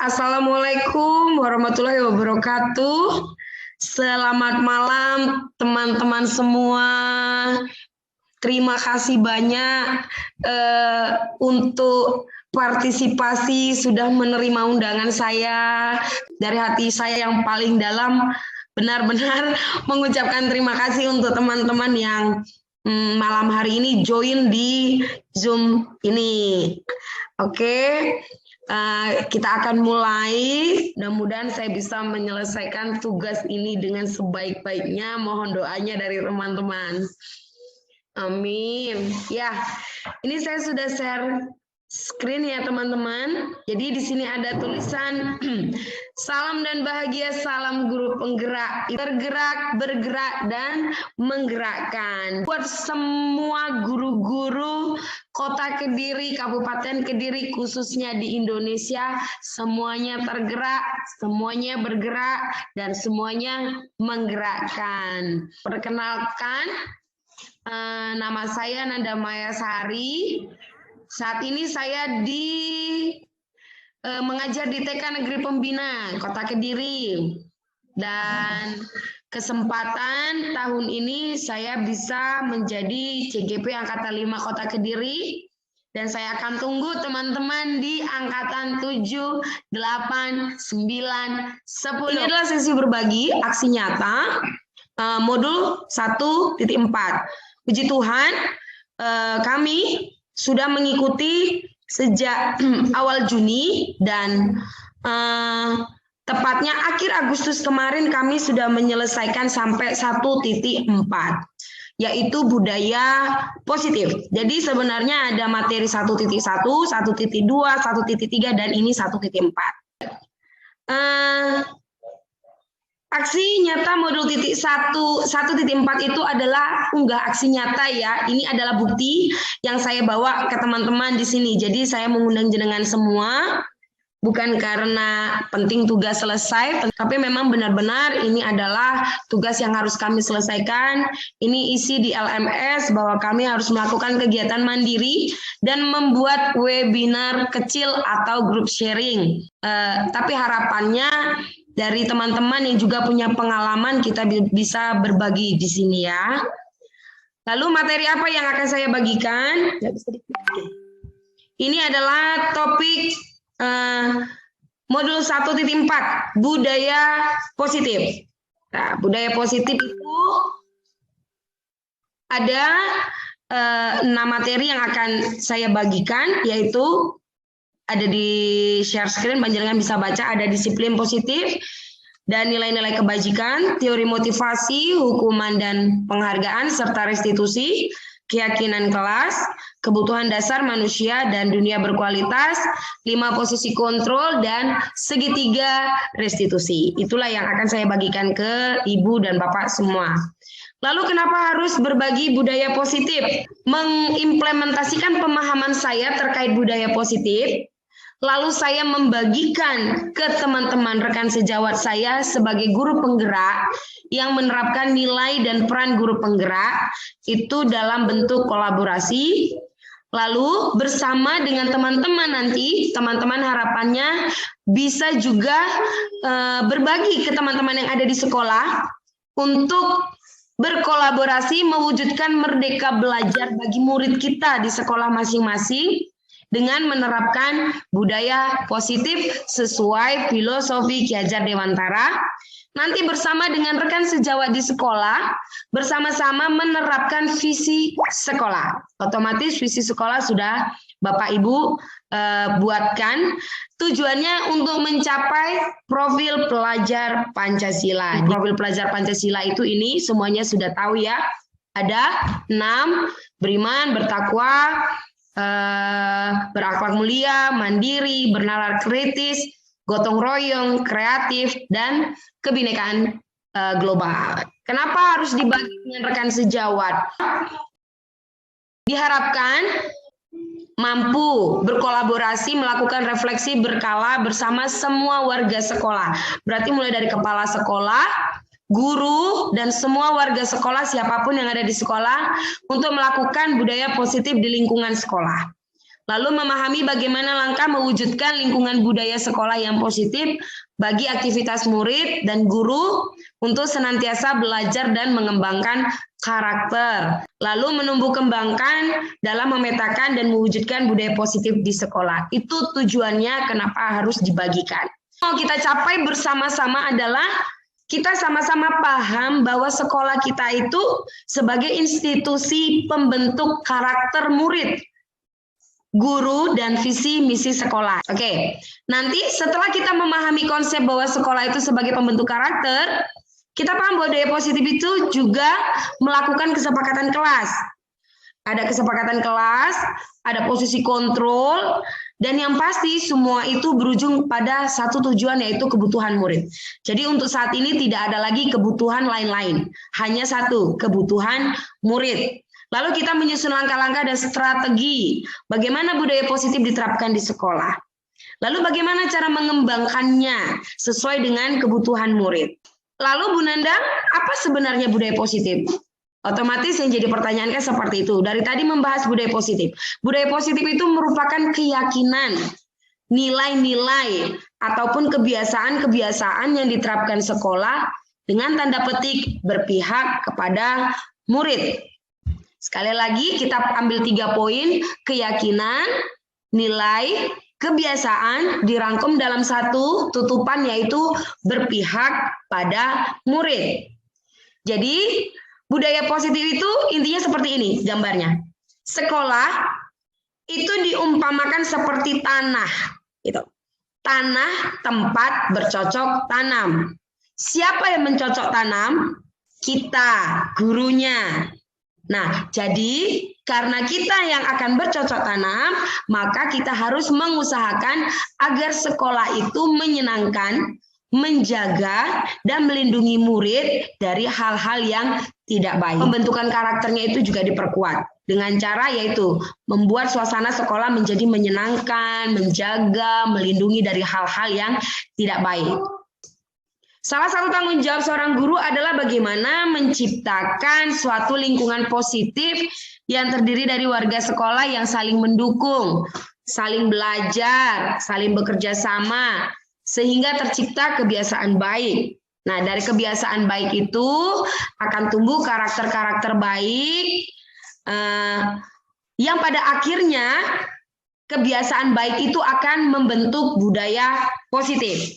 Assalamualaikum warahmatullahi wabarakatuh. Selamat malam teman-teman semua. Terima kasih banyak untuk partisipasi, sudah menerima undangan saya. Dari hati saya yang paling dalam, benar-benar mengucapkan terima kasih untuk teman-teman yang malam hari ini join di Zoom ini. Oke. Kita akan mulai. Mudah-mudahan saya bisa menyelesaikan tugas ini dengan sebaik-baiknya. Mohon doanya dari teman-teman. Amin. Ya, ini saya sudah share screen ya teman-teman. Jadi di sini ada tulisan salam dan bahagia, salam guru penggerak, tergerak, bergerak dan menggerakkan. Buat semua guru-guru Kota Kediri, Kabupaten Kediri, khususnya di Indonesia, semuanya tergerak, semuanya bergerak dan semuanya menggerakkan. Perkenalkan, nama saya Nanda Maya Sari. Saat ini saya mengajar di TK Negeri Pembina Kota Kediri, dan kesempatan tahun ini saya bisa menjadi CGP Angkatan 5 Kota Kediri, dan saya akan tunggu teman-teman di Angkatan 7, 8, 9, 10. Ini adalah sesi berbagi aksi nyata modul 1.4. Puji Tuhan, kami sudah mengikuti sejak awal Juni, dan tepatnya akhir Agustus kemarin kami sudah menyelesaikan sampai 1.4, yaitu budaya positif. Jadi sebenarnya ada materi 1.1, 1.2, 1.3, dan ini 1.4. Aksi nyata modul 1.4 itu adalah unggah aksi nyata ya. Ini adalah bukti yang saya bawa ke teman-teman di sini. Jadi saya mengundang jenengan semua, bukan karena penting tugas selesai, tapi memang benar-benar ini adalah tugas yang harus kami selesaikan. Ini isi di LMS bahwa kami harus melakukan kegiatan mandiri dan membuat webinar kecil atau group sharing. Tapi harapannya dari teman-teman yang juga punya pengalaman, kita bisa berbagi di sini ya. Lalu materi apa yang akan saya bagikan? Ini adalah topik modul 1.4, budaya positif. Nah, budaya positif itu ada 6 materi yang akan saya bagikan, yaitu ada di share screen, panjenengan bisa baca. Ada disiplin positif dan nilai-nilai kebajikan, teori motivasi, hukuman dan penghargaan, serta restitusi, keyakinan kelas, kebutuhan dasar manusia dan dunia berkualitas, 5 posisi kontrol, dan segitiga restitusi. Itulah yang akan saya bagikan ke Ibu dan Bapak semua. Lalu kenapa harus berbagi budaya positif? Mengimplementasikan pemahaman saya terkait budaya positif, lalu saya membagikan ke teman-teman rekan sejawat saya sebagai guru penggerak yang menerapkan nilai dan peran guru penggerak itu dalam bentuk kolaborasi. Lalu bersama dengan teman-teman nanti, teman-teman harapannya bisa juga berbagi ke teman-teman yang ada di sekolah untuk berkolaborasi mewujudkan merdeka belajar bagi murid kita di sekolah masing-masing, dengan menerapkan budaya positif sesuai filosofi Ki Hajar Dewantara. Nanti bersama dengan rekan sejawat di sekolah, bersama-sama menerapkan visi sekolah. Otomatis visi sekolah sudah Bapak Ibu buatkan. Tujuannya untuk mencapai profil pelajar Pancasila. Profil pelajar Pancasila itu ini semuanya sudah tahu ya. Ada 6, beriman, bertakwa, berakhlak mulia, mandiri, bernalar kritis, gotong royong, kreatif, dan kebinekaan global. Kenapa harus dibagi dengan rekan sejawat? Diharapkan mampu berkolaborasi, melakukan refleksi berkala bersama semua warga sekolah. Berarti mulai dari kepala sekolah, guru, dan semua warga sekolah, siapapun yang ada di sekolah, untuk melakukan budaya positif di lingkungan sekolah. Lalu memahami bagaimana langkah mewujudkan lingkungan budaya sekolah yang positif bagi aktivitas murid dan guru untuk senantiasa belajar dan mengembangkan karakter. Lalu menumbuh kembangkan dalam memetakan dan mewujudkan budaya positif di sekolah. Itu tujuannya kenapa harus dibagikan. Mau kita capai bersama-sama adalah kita sama-sama paham bahwa sekolah kita itu sebagai institusi pembentuk karakter murid, guru, dan visi misi sekolah. Oke, nanti setelah kita memahami konsep bahwa sekolah itu sebagai pembentuk karakter, kita paham bahwa budaya positif itu juga melakukan kesepakatan kelas. Ada kesepakatan kelas, ada posisi kontrol, dan yang pasti semua itu berujung pada satu tujuan, yaitu kebutuhan murid. Jadi untuk saat ini tidak ada lagi kebutuhan lain-lain, hanya satu, kebutuhan murid. Lalu kita menyusun langkah-langkah dan strategi bagaimana budaya positif diterapkan di sekolah. Lalu bagaimana cara mengembangkannya sesuai dengan kebutuhan murid. Lalu Bu Nanda, apa sebenarnya budaya positif? Otomatis yang jadi pertanyaan kan seperti itu. Dari tadi membahas budaya positif. Budaya positif itu merupakan keyakinan, nilai-nilai, ataupun kebiasaan-kebiasaan yang diterapkan sekolah dengan tanda petik berpihak kepada murid. Sekali lagi kita ambil 3 poin, keyakinan, nilai, kebiasaan dirangkum dalam satu tutupan, yaitu berpihak pada murid. Jadi budaya positif itu intinya seperti ini gambarnya. Sekolah itu diumpamakan seperti tanah, gitu. Tanah tempat bercocok tanam. Siapa yang mencocok tanam? Kita, gurunya. Nah, jadi karena kita yang akan bercocok tanam, maka kita harus mengusahakan agar sekolah itu menyenangkan, menjaga, dan melindungi murid dari hal-hal yang tidak baik. Pembentukan karakternya itu juga diperkuat dengan cara yaitu membuat suasana sekolah menjadi menyenangkan, menjaga, melindungi dari hal-hal yang tidak baik. Salah satu tanggung jawab seorang guru adalah bagaimana menciptakan suatu lingkungan positif yang terdiri dari warga sekolah yang saling mendukung, saling belajar, saling bekerja sama, sehingga tercipta kebiasaan baik. Nah, dari kebiasaan baik itu akan tumbuh karakter-karakter baik yang pada akhirnya kebiasaan baik itu akan membentuk budaya positif.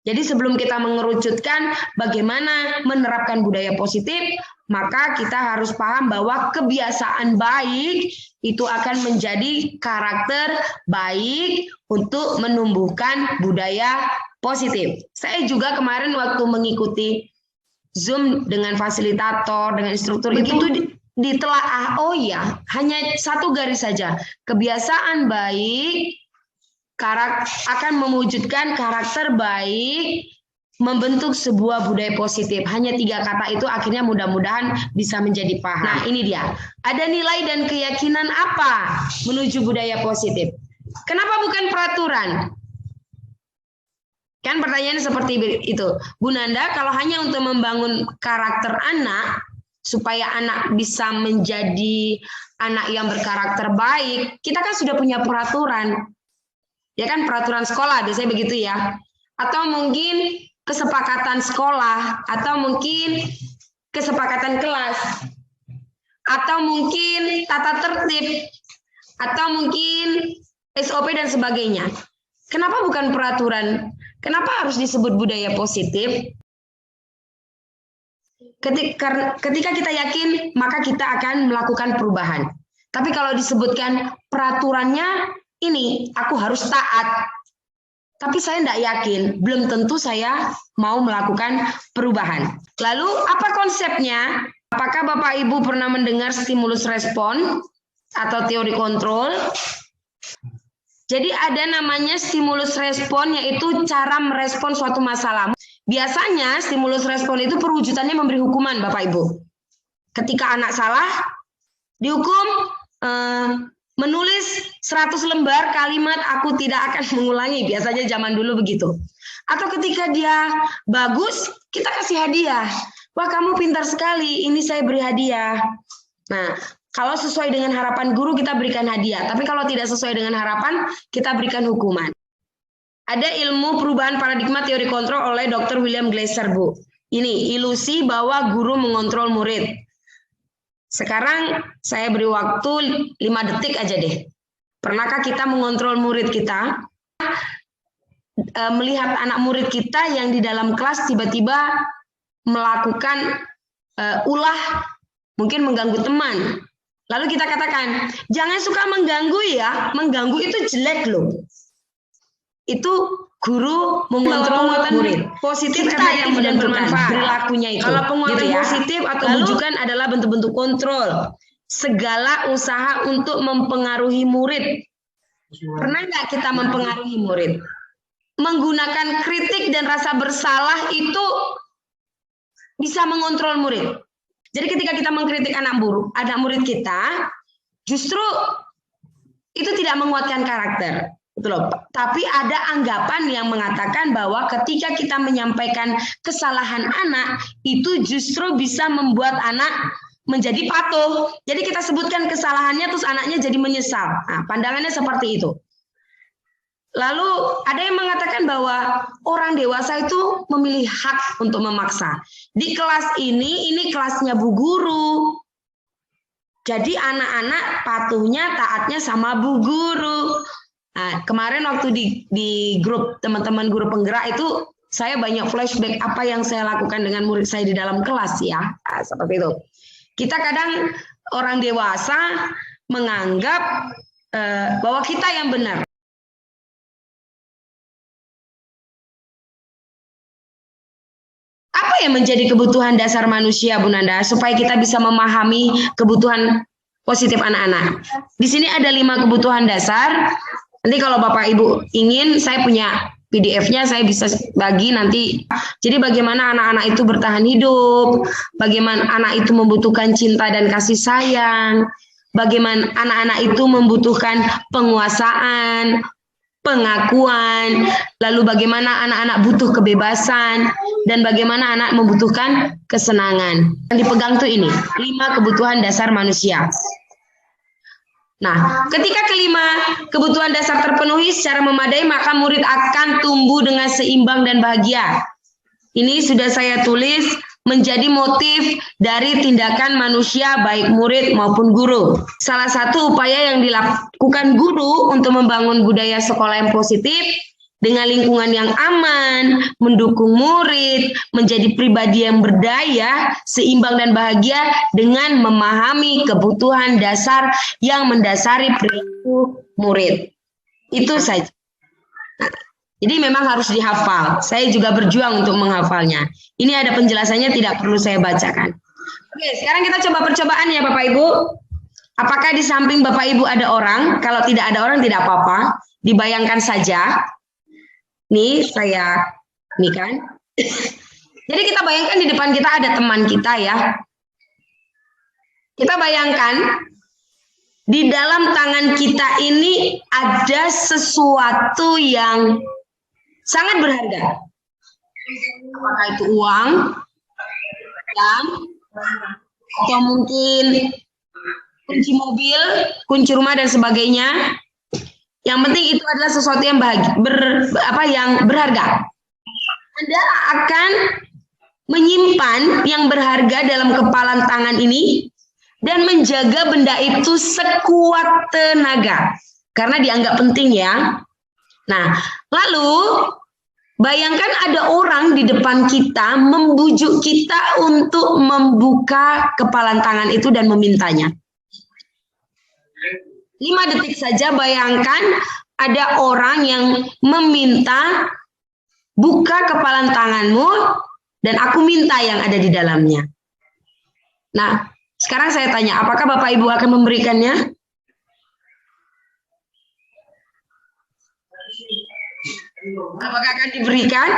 Jadi sebelum kita mengerucutkan bagaimana menerapkan budaya positif, maka kita harus paham bahwa kebiasaan baik itu akan menjadi karakter baik untuk menumbuhkan budaya positif. Saya juga kemarin waktu mengikuti Zoom dengan fasilitator, dengan instruktur, itu ditelaah, oh ya, hanya satu garis saja. Kebiasaan baik akan mewujudkan karakter baik, membentuk sebuah budaya positif. Hanya 3 kata itu akhirnya mudah-mudahan bisa menjadi paham. Nah, ini dia. Ada nilai dan keyakinan apa menuju budaya positif? Kenapa bukan peraturan? Kan pertanyaannya seperti itu. Bu Nanda, kalau hanya untuk membangun karakter anak, supaya anak bisa menjadi anak yang berkarakter baik, kita kan sudah punya peraturan. Ya kan, peraturan sekolah biasanya begitu ya. Atau mungkin kesepakatan sekolah, atau mungkin kesepakatan kelas, atau mungkin tata tertib, atau mungkin SOP dan sebagainya. Kenapa bukan peraturan? Kenapa harus disebut budaya positif? Ketika kita yakin, maka kita akan melakukan perubahan. Tapi kalau disebutkan peraturannya, ini aku harus taat, tapi saya tidak yakin, belum tentu saya mau melakukan perubahan. Lalu apa konsepnya? Apakah Bapak Ibu pernah mendengar stimulus respon atau teori kontrol? Jadi ada namanya stimulus respon, yaitu cara merespon suatu masalah. Biasanya stimulus respon itu perwujudannya memberi hukuman, Bapak Ibu. Ketika anak salah, dihukum menulis 100 lembar kalimat aku tidak akan mengulangi, biasanya zaman dulu begitu. Atau ketika dia bagus, kita kasih hadiah. Wah, kamu pintar sekali, ini saya beri hadiah. Nah, Kalau sesuai dengan harapan guru, kita berikan hadiah. Tapi kalau tidak sesuai dengan harapan, kita berikan hukuman. Ada ilmu perubahan paradigma teori kontrol oleh Dr. William Glasser, Bu. Ini ilusi bahwa guru mengontrol murid. Sekarang saya beri waktu 5 detik aja deh. Pernahkah kita mengontrol murid kita? Melihat anak murid kita yang di dalam kelas tiba-tiba melakukan ulah, mungkin mengganggu teman. Lalu kita katakan, jangan suka mengganggu ya, mengganggu itu jelek loh. Itu guru mengontrol murid. Positif karena yang dan bermanfaat perilakunya itu. Kalau penguatan gitu ya. Positif atau bujukan adalah bentuk-bentuk kontrol. Segala usaha untuk mempengaruhi murid. Pernah nggak kita mempengaruhi murid? Menggunakan kritik dan rasa bersalah itu bisa mengontrol murid. Jadi ketika kita mengkritik anak murid kita, justru itu tidak menguatkan karakter. Betul loh. Tapi ada anggapan yang mengatakan bahwa ketika kita menyampaikan kesalahan anak, itu justru bisa membuat anak menjadi patuh. Jadi kita sebutkan kesalahannya, terus anaknya jadi menyesal. Nah, pandangannya seperti itu. Lalu ada yang mengatakan bahwa orang dewasa itu memilih hak untuk memaksa. Di kelas ini kelasnya Bu Guru. Jadi anak-anak patuhnya, taatnya sama Bu Guru. Nah, kemarin waktu di grup teman-teman guru penggerak itu, saya banyak flashback apa yang saya lakukan dengan murid saya di dalam kelas ya. Nah, seperti itu. Kita kadang orang dewasa menganggap bahwa kita yang benar. Apa yang menjadi kebutuhan dasar manusia, Bu Nanda, supaya kita bisa memahami kebutuhan positif anak-anak? Di sini ada 5 kebutuhan dasar. Nanti kalau Bapak Ibu ingin, saya punya PDF-nya, saya bisa bagi nanti. Jadi bagaimana anak-anak itu bertahan hidup, bagaimana anak itu membutuhkan cinta dan kasih sayang, bagaimana anak-anak itu membutuhkan penguasaan, pengakuan, lalu bagaimana anak-anak butuh kebebasan, dan bagaimana anak membutuhkan kesenangan. Yang dipegang tuh ini, 5 kebutuhan dasar manusia. Nah, ketika kelima kebutuhan dasar terpenuhi secara memadai, maka murid akan tumbuh dengan seimbang dan bahagia. Ini sudah saya tulis menjadi motif dari tindakan manusia baik murid maupun guru. Salah satu upaya yang dilakukan guru untuk membangun budaya sekolah yang positif dengan lingkungan yang aman, mendukung murid, menjadi pribadi yang berdaya, seimbang dan bahagia dengan memahami kebutuhan dasar yang mendasari perilaku murid. Itu saja. Jadi memang harus dihafal. Saya juga berjuang untuk menghafalnya. Ini ada penjelasannya, tidak perlu saya bacakan. Oke, sekarang kita coba percobaan ya Bapak Ibu. Apakah di samping Bapak Ibu ada orang? Kalau tidak ada orang tidak apa-apa. Dibayangkan saja. Nih kan. Jadi kita bayangkan di depan kita ada teman kita ya. Kita bayangkan di dalam tangan kita ini ada sesuatu yang sangat berharga. Apakah itu uang, atau mungkin kunci mobil, kunci rumah dan sebagainya. Yang penting itu adalah sesuatu yang yang berharga. Anda akan menyimpan yang berharga dalam kepalan tangan ini dan menjaga benda itu sekuat tenaga karena dianggap penting ya. Nah, lalu bayangkan ada orang di depan kita membujuk kita untuk membuka kepalan tangan itu dan memintanya. 5 detik saja, bayangkan ada orang yang meminta buka kepalan tanganmu dan aku minta yang ada di dalamnya. Nah, sekarang saya tanya, apakah Bapak Ibu akan memberikannya? Apakah akan diberikan?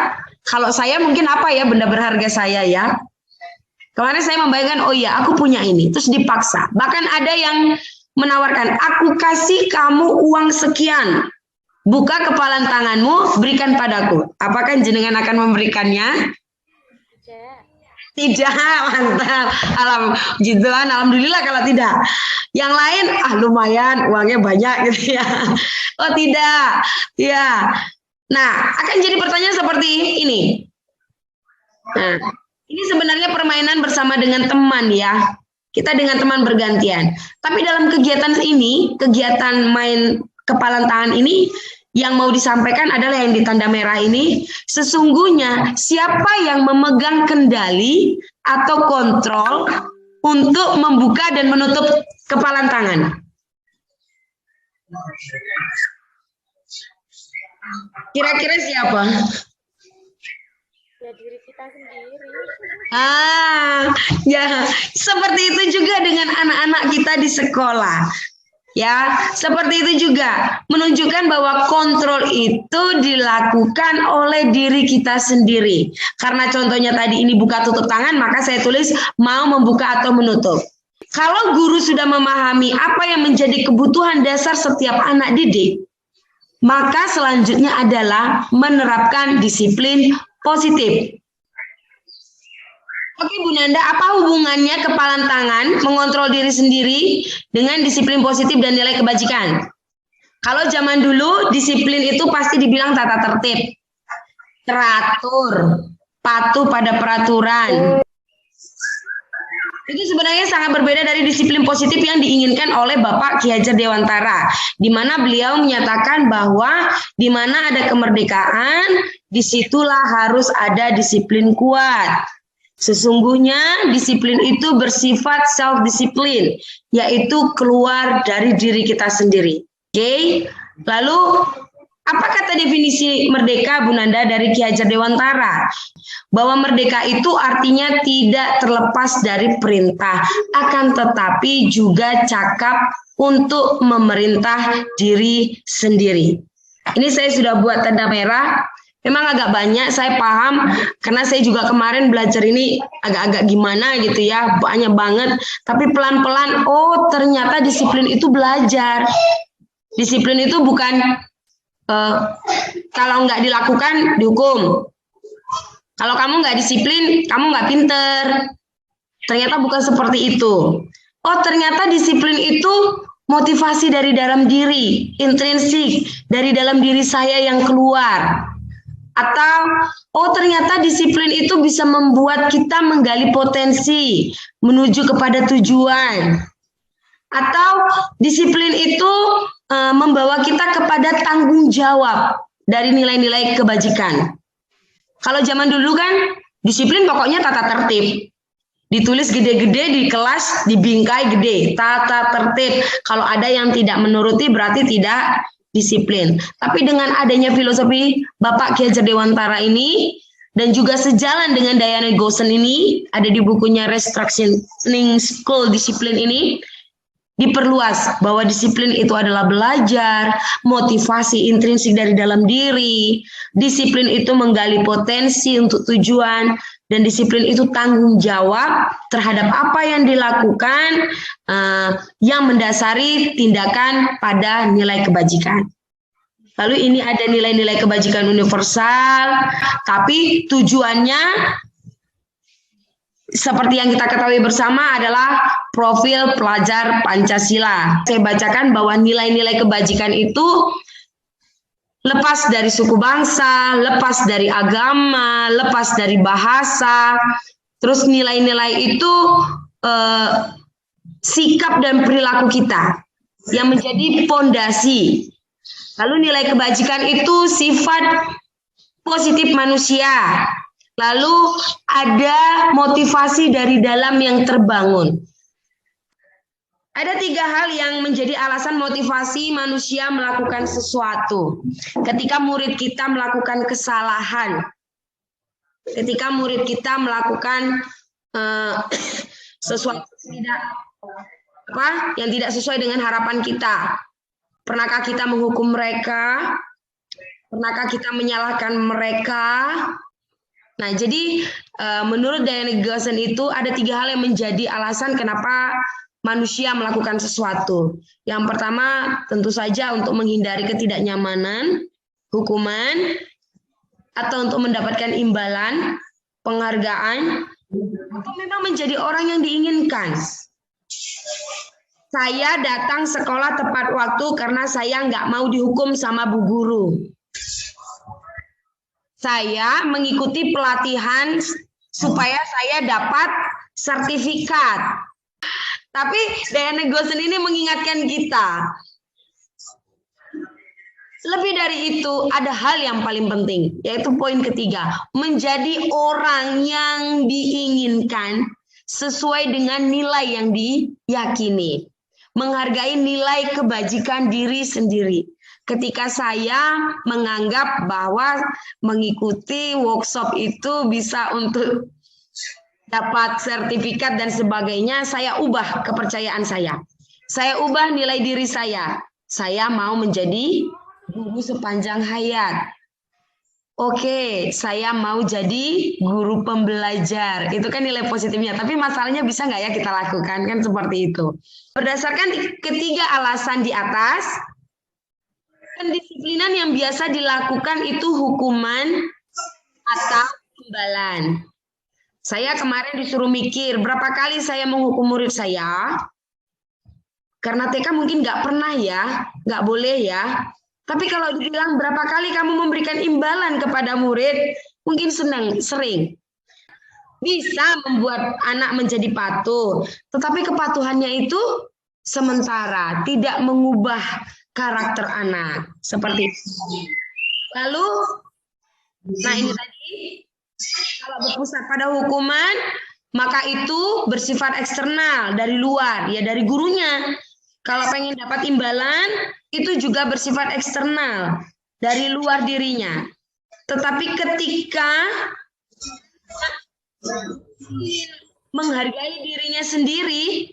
Kalau saya mungkin apa ya benda berharga saya ya. Kemarin saya membayangkan, oh iya aku punya ini, terus dipaksa. Bahkan ada yang menawarkan, aku kasih kamu uang sekian, buka kepalan tanganmu, berikan padaku. Apakah jenengan akan memberikannya? Tidak, mantap. Alhamdulillah kalau tidak. Yang lain, lumayan, uangnya banyak gitu ya. Oh tidak, ya. Nah, akan jadi pertanyaan seperti ini. Nah, ini sebenarnya permainan bersama dengan teman ya. Kita dengan teman bergantian. Tapi dalam kegiatan ini, kegiatan main kepalan tangan ini, yang mau disampaikan adalah yang di tanda merah ini, sesungguhnya siapa yang memegang kendali atau kontrol untuk membuka dan menutup kepalan tangan? Kira-kira siapa? Ya diri kita sendiri. Ya, seperti itu juga dengan anak-anak kita di sekolah. Ya, seperti itu juga menunjukkan bahwa kontrol itu dilakukan oleh diri kita sendiri. Karena contohnya tadi ini buka tutup tangan, maka saya tulis mau membuka atau menutup. Kalau guru sudah memahami apa yang menjadi kebutuhan dasar setiap anak didik, maka selanjutnya adalah menerapkan disiplin positif. Oke Bu Nanda, apa hubungannya kepalan tangan mengontrol diri sendiri dengan disiplin positif dan nilai kebajikan? Kalau zaman dulu disiplin itu pasti dibilang tata tertib, teratur, patuh pada peraturan. Itu sebenarnya sangat berbeda dari disiplin positif yang diinginkan oleh Bapak Ki Hajar Dewantara, di mana beliau menyatakan bahwa di mana ada kemerdekaan, disitulah harus ada disiplin kuat. Sesungguhnya disiplin itu bersifat self-disiplin, yaitu keluar dari diri kita sendiri. Oke, lalu apa kata definisi merdeka Bu Nanda dari Ki Hajar Dewantara? Bahwa merdeka itu artinya tidak terlepas dari perintah, akan tetapi juga cakap untuk memerintah diri sendiri. Ini saya sudah buat tanda merah. Memang agak banyak, saya paham, karena saya juga kemarin belajar ini agak-agak gimana gitu ya, banyak banget. Tapi pelan-pelan, oh ternyata disiplin itu belajar. Disiplin itu bukan kalau nggak dilakukan dihukum. Kalau kamu nggak disiplin, kamu nggak pinter. Ternyata bukan seperti itu. Oh ternyata disiplin itu motivasi dari dalam diri, intrinsik, dari dalam diri saya yang keluar. Atau, oh ternyata disiplin itu bisa membuat kita menggali potensi, menuju kepada tujuan. Atau disiplin itu membawa kita kepada tanggung jawab dari nilai-nilai kebajikan. Kalau zaman dulu kan, disiplin pokoknya tata tertib. Ditulis gede-gede di kelas, dibingkai gede, tata tertib. Kalau ada yang tidak menuruti berarti tidak disiplin. Tapi dengan adanya filosofi Bapak Ki Hajar Dewantara ini, dan juga sejalan dengan Diana Goshen ini, ada di bukunya Restructuring School Disiplin ini, diperluas bahwa disiplin itu adalah belajar, motivasi intrinsik dari dalam diri, disiplin itu menggali potensi untuk tujuan, dan disiplin itu tanggung jawab terhadap apa yang dilakukan yang mendasari tindakan pada nilai kebajikan. Lalu ini ada nilai-nilai kebajikan universal, tapi tujuannya seperti yang kita ketahui bersama adalah profil pelajar Pancasila. Saya bacakan bahwa nilai-nilai kebajikan itu lepas dari suku bangsa, lepas dari agama, lepas dari bahasa, terus nilai-nilai itu sikap dan perilaku kita yang menjadi pondasi. Lalu nilai kebajikan itu sifat positif manusia. Lalu ada motivasi dari dalam yang terbangun. Ada 3 hal yang menjadi alasan motivasi manusia melakukan sesuatu. Ketika murid kita melakukan kesalahan, ketika murid kita melakukan sesuatu yang tidak sesuai dengan harapan kita, pernahkah kita menghukum mereka? Pernahkah kita menyalahkan mereka? Nah, jadi menurut Diana Goshen itu ada 3 hal yang menjadi alasan kenapa manusia melakukan sesuatu. Yang pertama, tentu saja untuk menghindari ketidaknyamanan, hukuman, atau untuk mendapatkan imbalan, penghargaan, Atau memang menjadi orang yang diinginkan? Saya datang sekolah tepat waktu karena saya nggak mau dihukum sama bu guru. Saya mengikuti pelatihan supaya saya dapat sertifikat. Tapi Diana Gosen ini mengingatkan kita. Lebih dari itu, ada hal yang paling penting, yaitu poin ketiga. Menjadi orang yang diinginkan sesuai dengan nilai yang diyakini. Menghargai nilai kebajikan diri sendiri. Ketika saya menganggap bahwa mengikuti workshop itu bisa untuk dapat sertifikat dan sebagainya, saya ubah kepercayaan saya. Saya ubah nilai diri saya. Saya mau menjadi guru sepanjang hayat. Oke, saya mau jadi guru pembelajar. Itu kan nilai positifnya. Tapi masalahnya bisa nggak ya kita lakukan? Kan seperti itu. Berdasarkan ketiga alasan di atas, pendisiplinan yang biasa dilakukan itu hukuman atau imbalan. Saya kemarin disuruh mikir berapa kali saya menghukum murid saya. Karena TK mungkin nggak pernah ya, nggak boleh ya. Tapi kalau dibilang berapa kali kamu memberikan imbalan kepada murid, mungkin sering. Bisa membuat anak menjadi patuh, tetapi kepatuhannya itu sementara, tidak mengubah karakter anak. Seperti itu. Lalu, nah ini tadi, kalau berpusat pada hukuman, maka itu bersifat eksternal, dari luar, ya dari gurunya. Kalau pengen dapat imbalan, itu juga bersifat eksternal, dari luar dirinya. Tetapi ketika menghargai dirinya sendiri,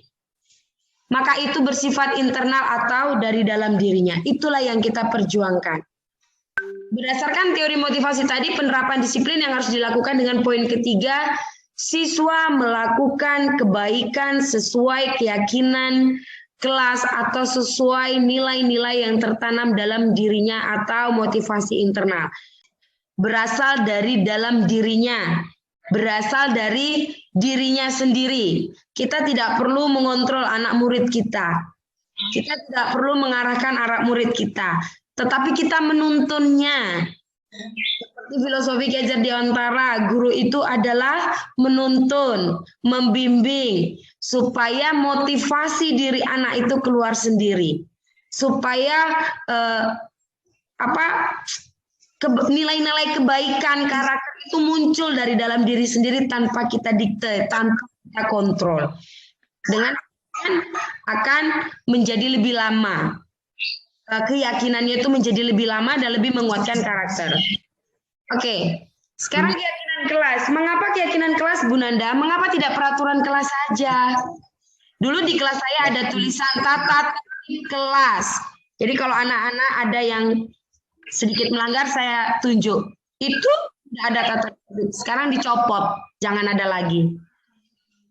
maka itu bersifat internal atau dari dalam dirinya. Itulah yang kita perjuangkan. Berdasarkan teori motivasi tadi, penerapan disiplin yang harus dilakukan dengan poin ketiga, siswa melakukan kebaikan sesuai keyakinan kelas atau sesuai nilai-nilai yang tertanam dalam dirinya atau motivasi internal. Berasal dari dalam dirinya, berasal dari dirinya sendiri. Kita tidak perlu mengontrol anak murid kita. Kita tidak perlu mengarahkan anak murid kita, tetapi kita menuntunnya. Seperti filosofi Ki Hajar Dewantara, guru itu adalah menuntun, membimbing, supaya motivasi diri anak itu keluar sendiri, supaya nilai-nilai kebaikan karakter itu muncul dari dalam diri sendiri tanpa kita dikte, tanpa kita kontrol. Dengan akan menjadi lebih lama. Keyakinannya itu menjadi lebih lama dan lebih menguatkan karakter. Oke, sekarang keyakinan kelas. Mengapa keyakinan kelas, Bu Nanda? Mengapa tidak peraturan kelas saja? Dulu di kelas saya ada tulisan tata tertib kelas. Jadi kalau anak-anak ada yang sedikit melanggar, saya tunjuk. Itu tidak ada tata tertib. Sekarang dicopot, jangan ada lagi.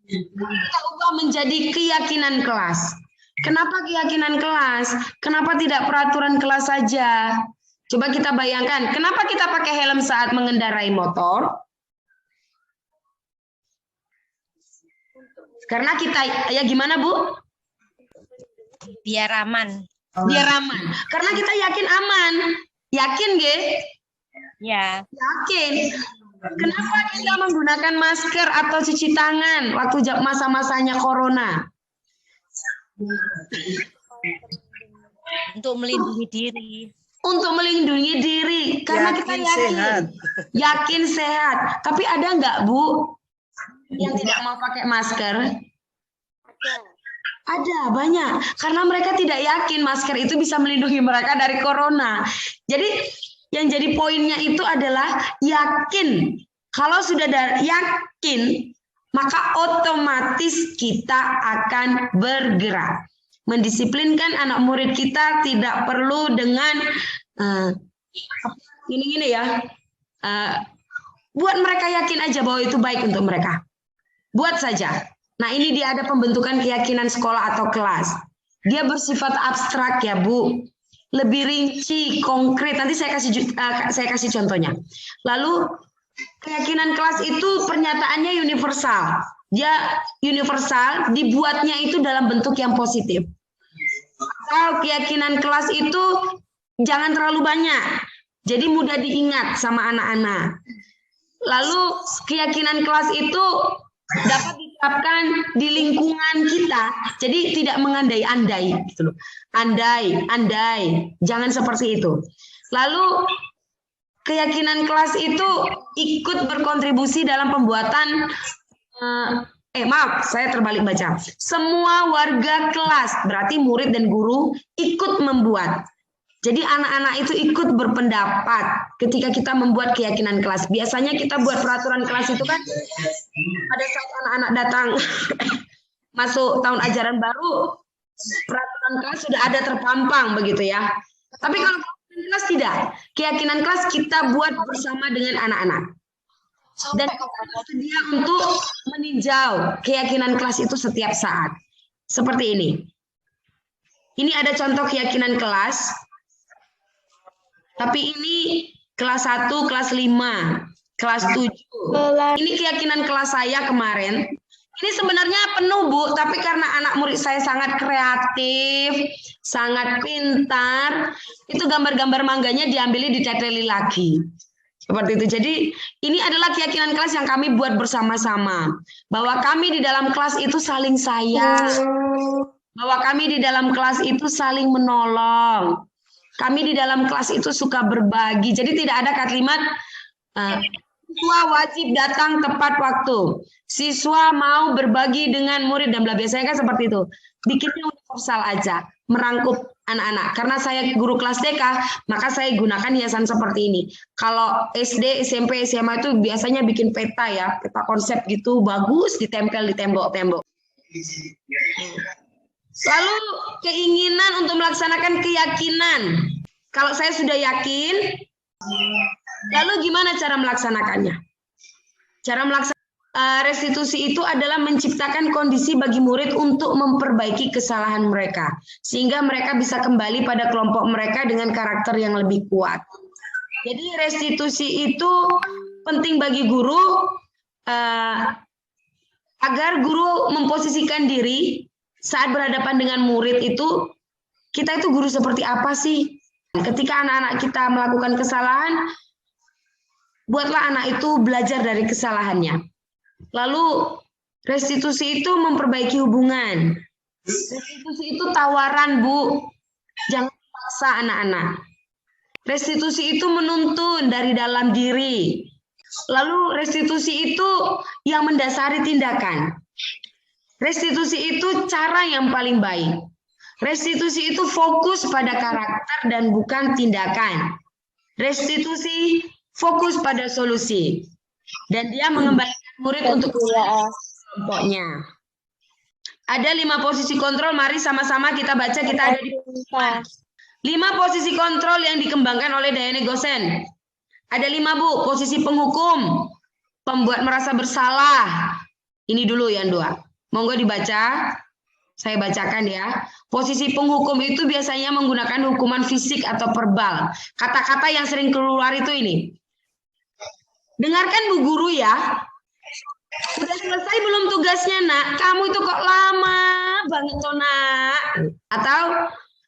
Kita ubah menjadi keyakinan kelas. Kenapa keyakinan kelas? Kenapa tidak peraturan kelas saja? Coba kita bayangkan, kenapa kita pakai helm saat mengendarai motor? Karena kita, ya gimana Bu? Biar aman. Biar aman. Karena kita yakin aman. Yakin, Ge? Ya. Yakin. Kenapa kita menggunakan masker atau cuci tangan waktu masa-masanya corona? Untuk melindungi diri. Untuk melindungi diri, karena kita yakin sehat. Tapi ada nggak Bu yang tidak mau pakai masker? Ada banyak, karena mereka tidak yakin masker itu bisa melindungi mereka dari corona. Jadi yang jadi poinnya itu adalah yakin. Kalau sudah yakin, maka otomatis kita akan bergerak. Mendisiplinkan anak murid kita tidak perlu dengan gini-gini ya. Buat mereka yakin aja bahwa itu baik untuk mereka. Buat saja. Nah ini dia ada pembentukan keyakinan sekolah atau kelas. Dia bersifat abstrak ya Bu. Lebih rinci, konkret. Nanti saya kasih contohnya. Lalu keyakinan kelas itu pernyataannya universal. dia universal, dibuatnya itu dalam bentuk yang positif. Kalau keyakinan kelas itu jangan terlalu banyak, jadi mudah diingat sama anak-anak. Lalu keyakinan kelas itu dapat diterapkan di lingkungan kita, jadi tidak mengandai-andai, gitu loh. Andai, jangan seperti itu. Lalu keyakinan kelas itu ikut berkontribusi dalam pembuatan maaf, saya terbalik baca. Semua warga kelas, berarti murid dan guru ikut membuat. Jadi anak-anak itu ikut berpendapat ketika kita membuat keyakinan kelas. Biasanya kita buat peraturan kelas itu kan pada saat anak-anak datang masuk tahun ajaran baru, peraturan kelas sudah ada terpampang begitu ya. Tapi kalau keyakinan kelas tidak. Keyakinan kelas kita buat bersama dengan anak-anak. Dan kita bersedia untuk meninjau keyakinan kelas itu setiap saat. Seperti ini. Ini ada contoh keyakinan kelas. Tapi ini kelas 1, kelas 5, kelas 7. Ini keyakinan kelas saya kemarin. Ini sebenarnya penuh, Bu, tapi karena anak murid saya sangat kreatif, sangat pintar, itu gambar-gambar mangganya diambil diteteli lagi. Seperti itu. Jadi ini adalah keyakinan kelas yang kami buat bersama-sama. Bahwa kami di dalam kelas itu saling sayang. Bahwa kami di dalam kelas itu saling menolong. Kami di dalam kelas itu suka berbagi. Jadi tidak ada kalimat siswa wajib datang tepat waktu. Siswa mau berbagi dengan murid dan bla. Biasanya kan seperti itu. Bikinnya universal aja, merangkup anak-anak. Karena saya guru kelas TK, maka saya gunakan hiasan seperti ini. Kalau SD, SMP, SMA itu biasanya bikin peta ya, peta konsep gitu, bagus ditempel di tembok-tembok. Lalu keinginan untuk melaksanakan keyakinan. Kalau saya sudah yakin, lalu gimana cara melaksanakannya? Cara melaksanakan restitusi itu adalah menciptakan kondisi bagi murid untuk memperbaiki kesalahan mereka. Sehingga mereka bisa kembali pada kelompok mereka dengan karakter yang lebih kuat. Jadi restitusi itu penting bagi guru agar guru memposisikan diri saat berhadapan dengan murid itu, kita itu guru seperti apa sih? Ketika anak-anak kita melakukan kesalahan, buatlah anak itu belajar dari kesalahannya. Lalu restitusi itu memperbaiki hubungan. Restitusi itu tawaran, Bu. Jangan paksa anak-anak. Restitusi itu menuntun dari dalam diri. Lalu restitusi itu yang mendasari tindakan. Restitusi itu cara yang paling baik. Restitusi itu fokus pada karakter dan bukan tindakan. Restitusi fokus pada solusi. Dan dia mengembalikan murid untuk kelompoknya. Ada 5 posisi kontrol, mari sama-sama kita baca, kita ada di 5 posisi kontrol yang dikembangkan oleh Diane Gosen. Ada 5, Bu, posisi penghukum, pembuat merasa bersalah. Ini dulu yang 2. Monggo dibaca, saya bacakan ya. Posisi penghukum itu biasanya menggunakan hukuman fisik atau verbal. Kata-kata yang sering keluar itu ini. Dengarkan Bu Guru ya. Sudah selesai belum tugasnya, Nak? Kamu itu kok lama banget, toh, Nak? Atau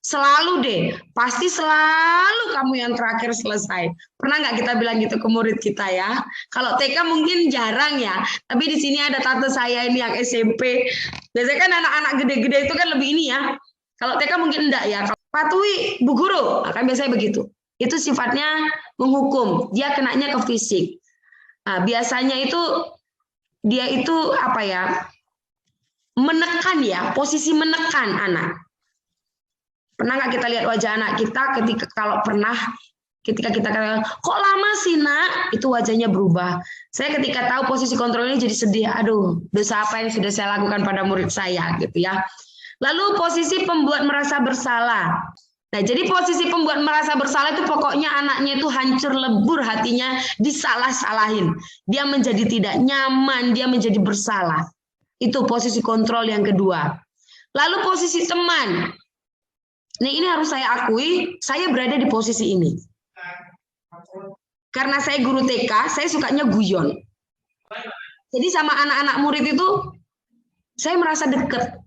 selalu deh, pasti selalu kamu yang terakhir selesai. Pernah nggak kita bilang gitu ke murid kita ya? Kalau TK mungkin jarang ya, tapi di sini ada tante saya ini yang SMP. Biasanya kan anak-anak gede-gede itu kan lebih ini ya. Kalau TK mungkin enggak ya. Patuhi Bu Guru, akan biasanya begitu. Itu sifatnya menghukum, dia kenanya ke fisik. Nah, biasanya itu dia itu apa ya? Menekan ya, posisi menekan anak. Pernah nggak kita lihat wajah anak kita ketika kita katakan, kok lama sih, Nak? Itu wajahnya berubah. Saya ketika tahu posisi kontrolnya jadi sedih. Aduh, dosa apa yang sudah saya lakukan pada murid saya gitu ya. Lalu posisi pembuat merasa bersalah. Nah, jadi posisi pembuat merasa bersalah itu pokoknya anaknya itu hancur lebur hatinya, disalah-salahin. Dia menjadi tidak nyaman, dia menjadi bersalah. Itu posisi kontrol yang kedua. Lalu posisi teman. Nah, ini harus saya akui, saya berada di posisi ini. Karena saya guru TK, saya sukanya guyon. Jadi sama anak-anak murid itu saya merasa dekat,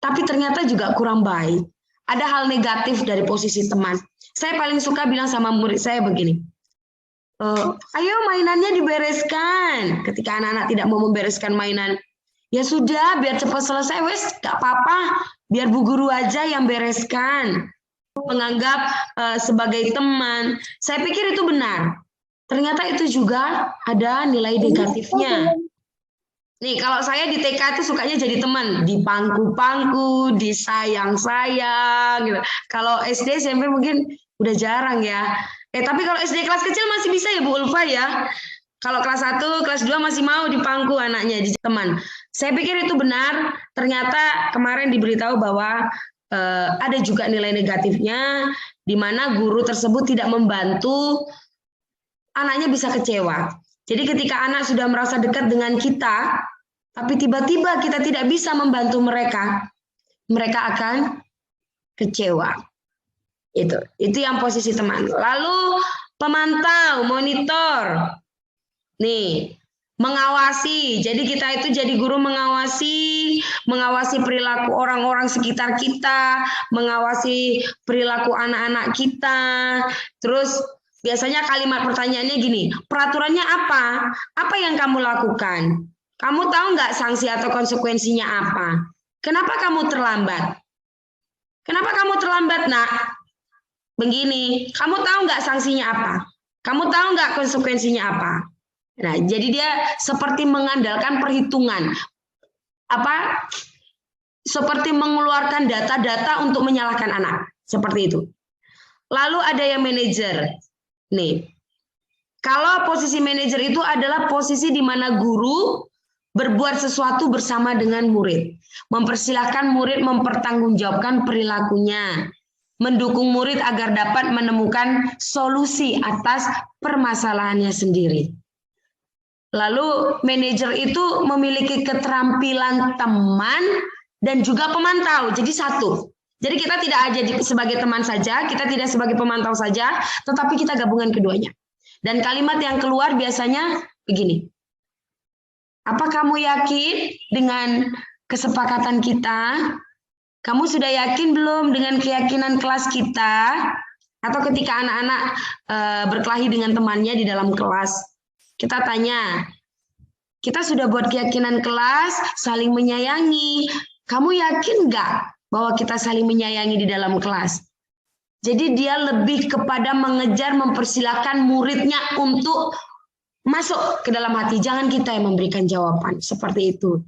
tapi ternyata juga kurang baik. Ada hal negatif dari posisi teman. Saya paling suka bilang sama murid saya begini, ayo mainannya dibereskan. Ketika anak-anak tidak mau membereskan mainan, ya sudah, biar cepat selesai, wes gak apa-apa, biar bu guru aja yang bereskan. Menganggap sebagai teman. Saya pikir itu benar. Ternyata itu juga ada nilai negatifnya. Nih, kalau saya di TK itu sukanya jadi teman, dipangku-pangku, disayang-sayang gitu. Kalau SD SMP mungkin udah jarang ya. Tapi kalau SD kelas kecil masih bisa ya Bu Ulfa ya. Kalau kelas 1, kelas 2 masih mau dipangku anaknya, di teman. Saya pikir itu benar, ternyata kemarin diberitahu bahwa ada juga nilai negatifnya, di mana guru tersebut tidak membantu, anaknya bisa kecewa. Jadi ketika anak sudah merasa dekat dengan kita, tapi tiba-tiba kita tidak bisa membantu mereka, mereka akan kecewa. Itu yang posisi teman. Lalu pemantau, monitor. Nih, mengawasi. Jadi kita itu jadi guru mengawasi perilaku orang-orang sekitar kita, mengawasi perilaku anak-anak kita. Terus biasanya kalimat pertanyaannya gini, peraturannya apa? Apa yang kamu lakukan? Kamu tahu nggak sanksi atau konsekuensinya apa? Kenapa kamu terlambat? Kenapa kamu terlambat, nak? Begini, kamu tahu nggak sanksinya apa? Kamu tahu nggak konsekuensinya apa? Nah, jadi dia seperti mengandalkan perhitungan. Seperti mengeluarkan data-data untuk menyalahkan anak. Seperti itu. Lalu ada yang manajer. Nih, kalau posisi manajer itu adalah posisi di mana guru berbuat sesuatu bersama dengan murid. Mempersilahkan murid mempertanggungjawabkan perilakunya. Mendukung murid agar dapat menemukan solusi atas permasalahannya sendiri. Lalu manajer itu memiliki keterampilan teman dan juga pemantau. Jadi satu. Jadi kita tidak aja sebagai teman saja, kita tidak sebagai pemantau saja, tetapi kita gabungan keduanya. Dan kalimat yang keluar biasanya begini. Apa kamu yakin dengan kesepakatan kita? Kamu sudah yakin belum dengan keyakinan kelas kita? Atau ketika anak-anak berkelahi dengan temannya di dalam kelas, kita tanya, kita sudah buat keyakinan kelas, saling menyayangi. Kamu yakin nggak bahwa kita saling menyayangi di dalam kelas? Jadi dia lebih kepada mengejar, mempersilahkan muridnya untuk masuk ke dalam hati. Jangan kita yang memberikan jawaban. Seperti itu.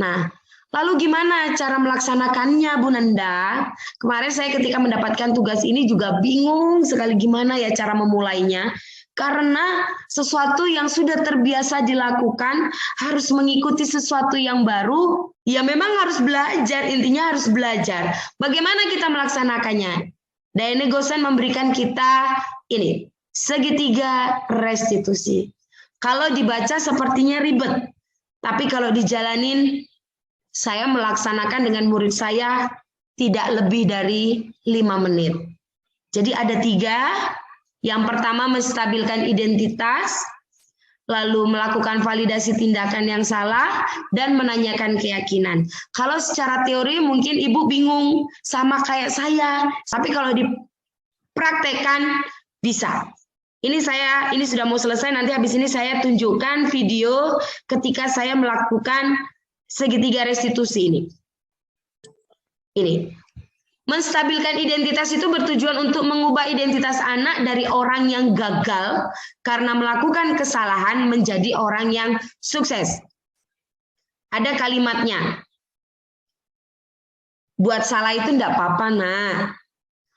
Nah, lalu gimana cara melaksanakannya, Bu Nanda? Kemarin saya ketika mendapatkan tugas ini juga bingung sekali gimana ya cara memulainya. Karena sesuatu yang sudah terbiasa dilakukan harus mengikuti sesuatu yang baru, ya memang harus belajar, intinya harus belajar. Bagaimana kita melaksanakannya? Diane Gosen memberikan kita ini, segitiga restitusi. Kalau dibaca sepertinya ribet, tapi kalau dijalanin, saya melaksanakan dengan murid saya tidak lebih dari 5 menit. Jadi ada 3. Yang pertama menstabilkan identitas, lalu melakukan validasi tindakan yang salah, dan menanyakan keyakinan. Kalau secara teori mungkin Ibu bingung sama kayak saya, tapi kalau dipraktekkan bisa. Ini sudah mau selesai, nanti habis ini saya tunjukkan video ketika saya melakukan segitiga restitusi ini. Ini. Menstabilkan identitas itu bertujuan untuk mengubah identitas anak dari orang yang gagal karena melakukan kesalahan menjadi orang yang sukses. Ada kalimatnya. Buat salah itu enggak apa-apa, nak.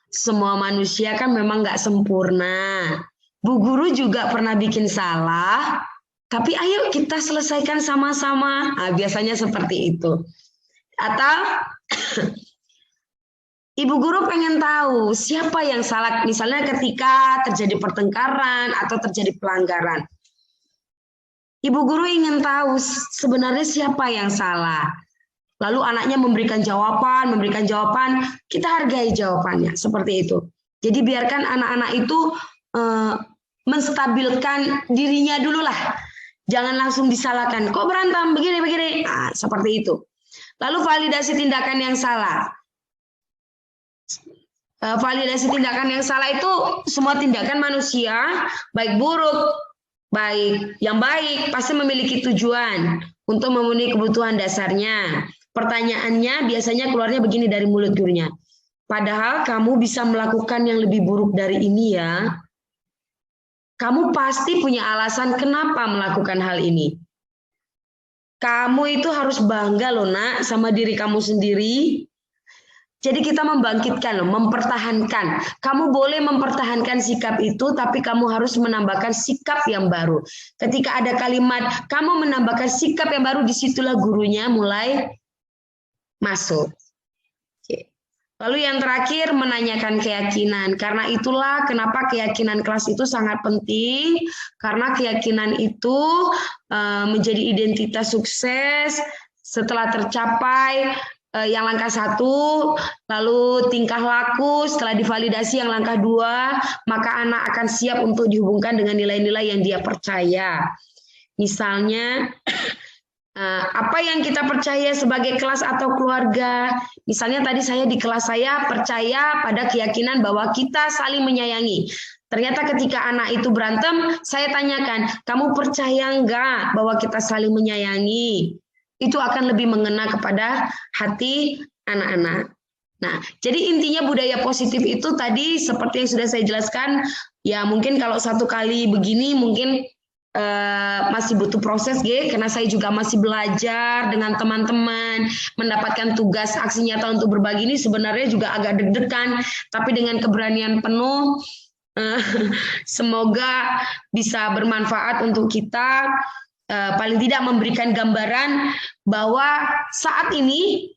Semua manusia kan memang enggak sempurna. Bu guru juga pernah bikin salah, tapi ayo kita selesaikan sama-sama. Nah, biasanya seperti itu. Atau Ibu guru pengen tahu siapa yang salah, misalnya ketika terjadi pertengkaran atau terjadi pelanggaran. Ibu guru ingin tahu sebenarnya siapa yang salah. Lalu anaknya memberikan jawaban, kita hargai jawabannya, seperti itu. Jadi biarkan anak-anak itu menstabilkan dirinya dulu lah. Jangan langsung disalahkan. Kok berantem begini-begini? Nah, seperti itu. Lalu validasi tindakan yang salah. Validasi tindakan yang salah itu semua tindakan manusia, baik buruk, baik yang baik, pasti memiliki tujuan untuk memenuhi kebutuhan dasarnya. Pertanyaannya biasanya keluarnya begini dari mulut gurunya. Padahal kamu bisa melakukan yang lebih buruk dari ini ya. Kamu pasti punya alasan kenapa melakukan hal ini. Kamu itu harus bangga loh nak sama diri kamu sendiri. Jadi kita membangkitkan, mempertahankan. Kamu boleh mempertahankan sikap itu, tapi kamu harus menambahkan sikap yang baru. Ketika ada kalimat, kamu menambahkan sikap yang baru, disitulah gurunya mulai masuk. Lalu yang terakhir, menanyakan keyakinan. Karena itulah kenapa keyakinan kelas itu sangat penting. Karena keyakinan itu menjadi identitas sukses setelah tercapai. Yang langkah 1, lalu tingkah laku, setelah divalidasi yang langkah 2, maka anak akan siap untuk dihubungkan dengan nilai-nilai yang dia percaya. Misalnya, apa yang kita percaya sebagai kelas atau keluarga. Misalnya tadi saya di kelas saya percaya pada keyakinan bahwa kita saling menyayangi. Ternyata ketika anak itu berantem, saya tanyakan, kamu percaya enggak bahwa kita saling menyayangi? Itu akan lebih mengena kepada hati anak-anak. Nah, jadi intinya budaya positif itu tadi seperti yang sudah saya jelaskan, ya mungkin kalau satu kali begini mungkin masih butuh proses, karena saya juga masih belajar dengan teman-teman, mendapatkan tugas aksi nyata untuk berbagi ini sebenarnya juga agak deg-degan, tapi dengan keberanian penuh, semoga bisa bermanfaat untuk kita. Paling tidak memberikan gambaran bahwa saat ini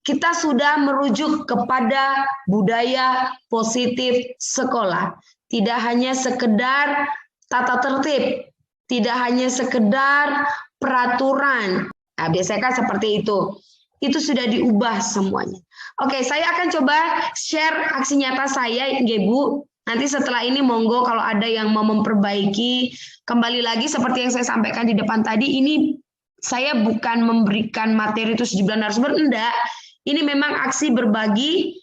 kita sudah merujuk kepada budaya positif sekolah. Tidak hanya sekedar tata tertib, tidak hanya sekedar peraturan. Nah, biasanya kan seperti itu. Itu sudah diubah semuanya. Oke, saya akan coba share aksi nyata saya, Bu. Nanti setelah ini monggo kalau ada yang mau memperbaiki, kembali lagi seperti yang saya sampaikan di depan tadi, ini saya bukan memberikan materi itu 9 narasumber, enggak. Ini memang aksi berbagi,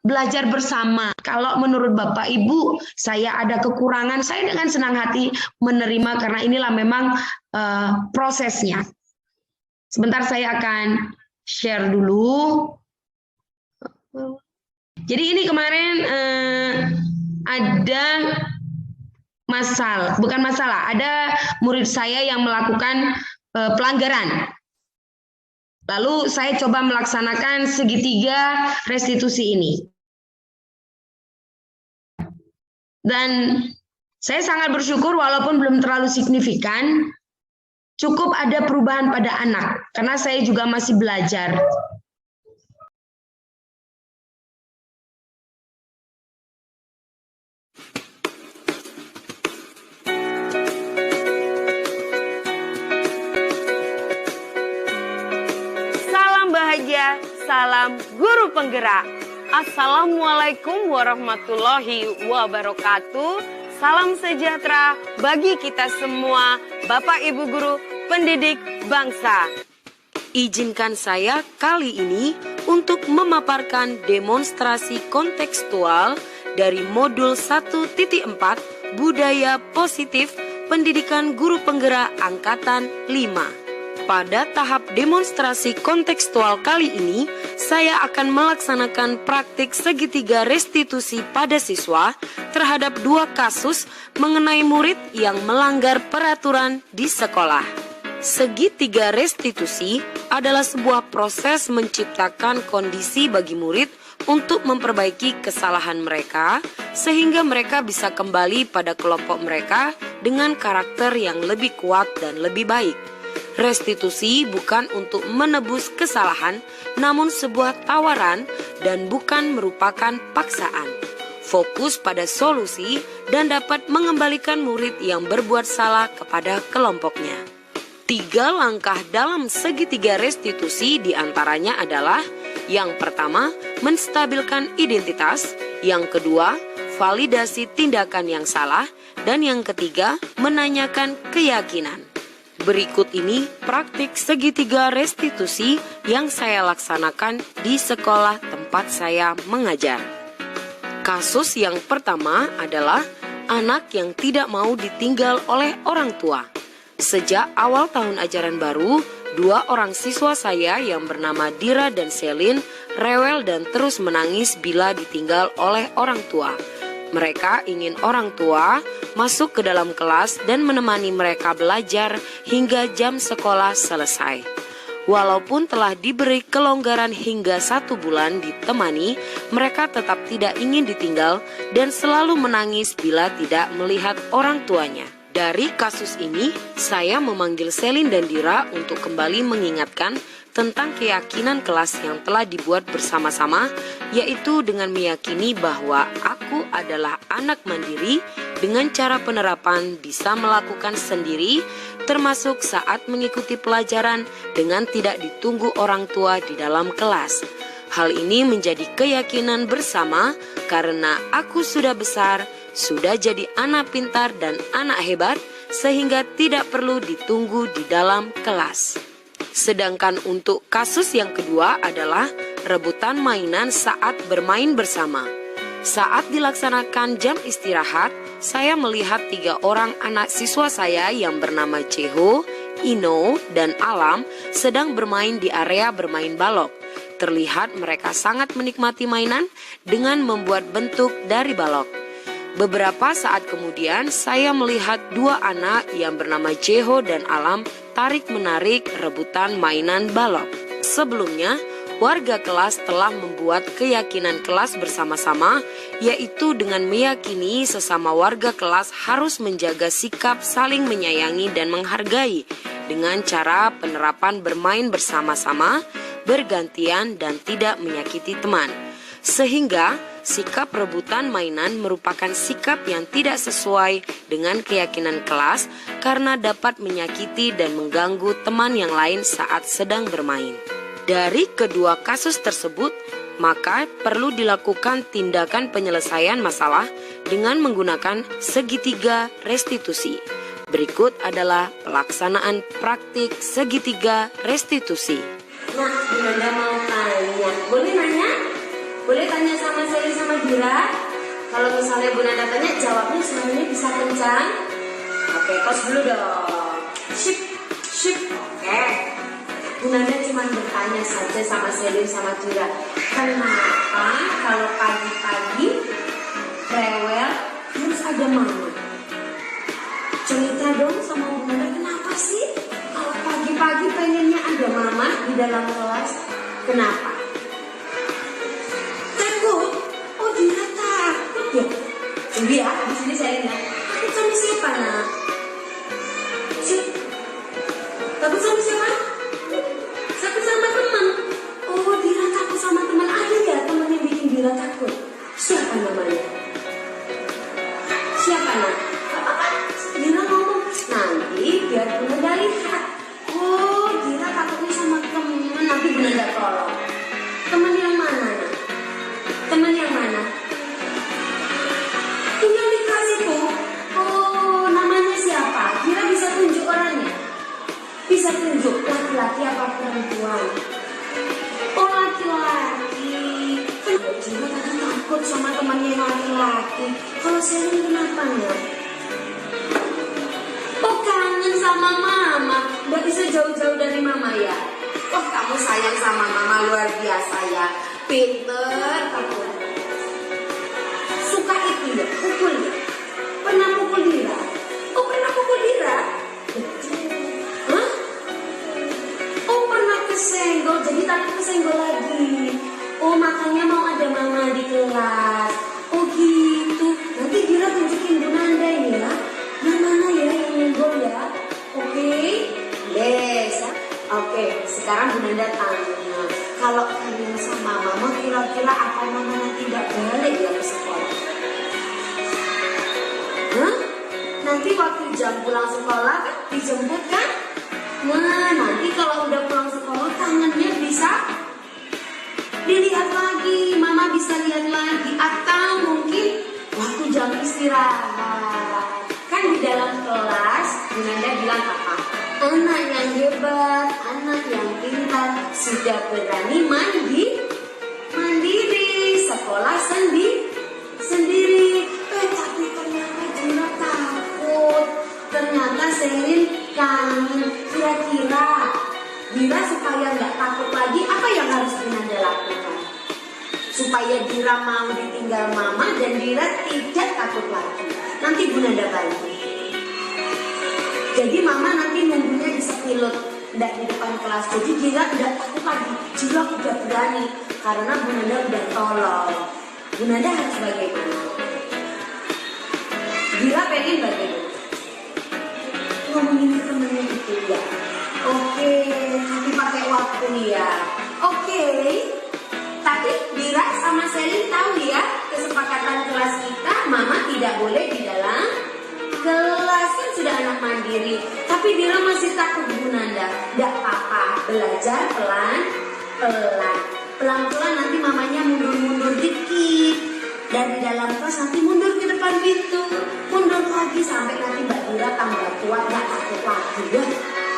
belajar bersama. Kalau menurut Bapak Ibu, saya ada kekurangan, saya dengan senang hati menerima karena inilah memang prosesnya. Sebentar saya akan share dulu. Jadi ini kemarin ada bukan masalah, ada murid saya yang melakukan pelanggaran. Lalu saya coba melaksanakan segitiga restitusi ini. Dan saya sangat bersyukur walaupun belum terlalu signifikan, cukup ada perubahan pada anak, karena saya juga masih belajar. Salam guru penggerak. Assalamualaikum warahmatullahi wabarakatuh. Salam sejahtera bagi kita semua, Bapak Ibu guru pendidik bangsa. Izinkan saya kali ini untuk memaparkan demonstrasi kontekstual dari modul 1.4 Budaya Positif Pendidikan Guru Penggerak Angkatan 5. Pada tahap demonstrasi kontekstual kali ini, saya akan melaksanakan praktik segitiga restitusi pada siswa terhadap 2 kasus mengenai murid yang melanggar peraturan di sekolah. Segitiga restitusi adalah sebuah proses menciptakan kondisi bagi murid untuk memperbaiki kesalahan mereka, sehingga mereka bisa kembali pada kelompok mereka dengan karakter yang lebih kuat dan lebih baik. Restitusi bukan untuk menebus kesalahan, namun sebuah tawaran dan bukan merupakan paksaan. Fokus pada solusi dan dapat mengembalikan murid yang berbuat salah kepada kelompoknya. 3 langkah dalam segitiga restitusi diantaranya adalah: yang pertama, menstabilkan identitas; yang kedua, validasi tindakan yang salah; Dan yang ketiga, menanyakan keyakinan. Berikut ini praktik segitiga restitusi yang saya laksanakan di sekolah tempat saya mengajar. Kasus yang pertama adalah anak yang tidak mau ditinggal oleh orang tua. Sejak awal tahun ajaran baru, 2 orang siswa saya yang bernama Dira dan Selin rewel dan terus menangis bila ditinggal oleh orang tua. Mereka ingin orang tua masuk ke dalam kelas dan menemani mereka belajar hingga jam sekolah selesai. Walaupun telah diberi kelonggaran hingga 1 bulan ditemani, mereka tetap tidak ingin ditinggal dan selalu menangis bila tidak melihat orang tuanya. Dari kasus ini, saya memanggil Selin dan Dira untuk kembali mengingatkan tentang keyakinan kelas yang telah dibuat bersama-sama, yaitu dengan meyakini bahwa aku adalah anak mandiri dengan cara penerapan bisa melakukan sendiri, termasuk saat mengikuti pelajaran dengan tidak ditunggu orang tua di dalam kelas. Hal ini menjadi keyakinan bersama karena aku sudah besar, sudah jadi anak pintar dan anak hebat, sehingga tidak perlu ditunggu di dalam kelas. Sedangkan untuk kasus yang kedua adalah rebutan mainan saat bermain bersama. Saat dilaksanakan jam istirahat, saya melihat 3 orang anak siswa saya yang bernama Ceho, Ino, dan Alam sedang bermain di area bermain balok. Terlihat mereka sangat menikmati mainan dengan membuat bentuk dari balok. Beberapa saat kemudian, saya melihat 2 anak yang bernama Ceho dan Alam tarik-menarik rebutan mainan balok. Sebelumnya, warga kelas telah membuat keyakinan kelas bersama-sama, yaitu dengan meyakini sesama warga kelas harus menjaga sikap saling menyayangi dan menghargai dengan cara penerapan bermain bersama-sama, bergantian, dan tidak menyakiti teman. Sehingga sikap rebutan mainan merupakan sikap yang tidak sesuai dengan keyakinan kelas karena dapat menyakiti dan mengganggu teman yang lain saat sedang bermain. Dari kedua kasus tersebut, maka perlu dilakukan tindakan penyelesaian masalah dengan menggunakan segitiga restitusi. Berikut adalah pelaksanaan praktik segitiga restitusi. Nah, Bunda mau tanya, boleh nanya? Boleh tanya sama saya sama Dira? Kalau misalnya Bunda tanya, jawabnya semuanya bisa kencang. Oke, pause dulu dong. Ship, ship. Oke. Bunda cuma bertanya saja sama Selin sama Dira. Kenapa kalau pagi-pagi rewel harus ada mama? Cerita dong sama Bunda, kenapa sih kalau pagi-pagi pengennya ada mama di dalam kelas? Kenapa? Takut? Oh, Dira takut ya? Jadi ya, di sini saya lihat. Takut sama siapa, nak? Takut sama siapa? Takut sama teman. Oh, Dira takut sama teman. Ada ya teman yang bikin Dira takut? Siapa namanya? Siapa, nak? Apa? Dira ngomong nanti biar Bunda lihat. Oh, Dira takutnya sama teman. Nanti Bunda tolong. Teman yang mana, nak? Teman yang mana? Yang dikasih tuh. Oh, namanya siapa? Dira bisa tunjuk orangnya? Bisa tunjuk laki-laki apa perempuan? Oh, laki-laki. Dira tadi takut sama temannya yang laki-laki. Kalau Selin kenapa ya? Oh, kangen sama mama. Gak bisa jauh-jauh dari mama ya? Oh, kamu sayang sama mama luar biasa ya. Pinter kamu. Suka itu ya, pukul ya. Pernah pukul Dira? Oh, pernah pukul Dira? Hah? Oh, pernah kesenggol, jadi takut kesenggol lagi. Oh, makanya mau ada mama di kelas. Oh gitu. Nanti Dira tunjukin Bu Nanda ya. Yang mana ya yang nyenggol ya? Oke. Yes. Oke, sekarang Bu Nanda tanya. Kalau kangen sama mama, kira-kira apa mama tidak balik ya ke sekolah? Hah? Nanti waktu jam pulang sekolah kan dijemput kan? Nah, nanti kalau udah pulang sekolah tangannya bisa dilihat lagi, mama bisa lihat lagi, atau mungkin waktu jam istirahat di dalam kelas Gunanda bilang apa? Anak yang hebat, anak yang pintar, sudah berani mandiri, sekolah sendiri. Tapi ternyata Juna takut. Ternyata Selin kangen. Kira-kira Dira supaya nggak takut lagi, apa yang harus Gunanda lakukan? Supaya Dira mau ditinggal mama dan Dira tidak takut lagi. Nanti Gunanda bantu. Jadi mama nanti nunggunya di sepilot, tidak di depan kelas. Jadi Dira tidak takut lagi. Dira udah berani karena Gunanda udah tolong. Gunanda harus bagaimana? Dira pengen bagaimana? Ngomongin ke temennya itu ya. Oke, tapi pakai waktu ya. Oke. Tapi Dira sama Selin tahu ya, kesepakatan kelas kita, mama tidak boleh di dalam kelas, kan sudah anak mandiri. Tapi Dira masih takut Gunanda. Tidak apa-apa, belajar pelan-pelan. Pelan-pelan nanti mamanya mundur-mundur dikit. Dari dalam kelas nanti mundur ke depan pintu. Mundur lagi sampai nanti Mbak Dira tambah kuat, gak takut lagi ya.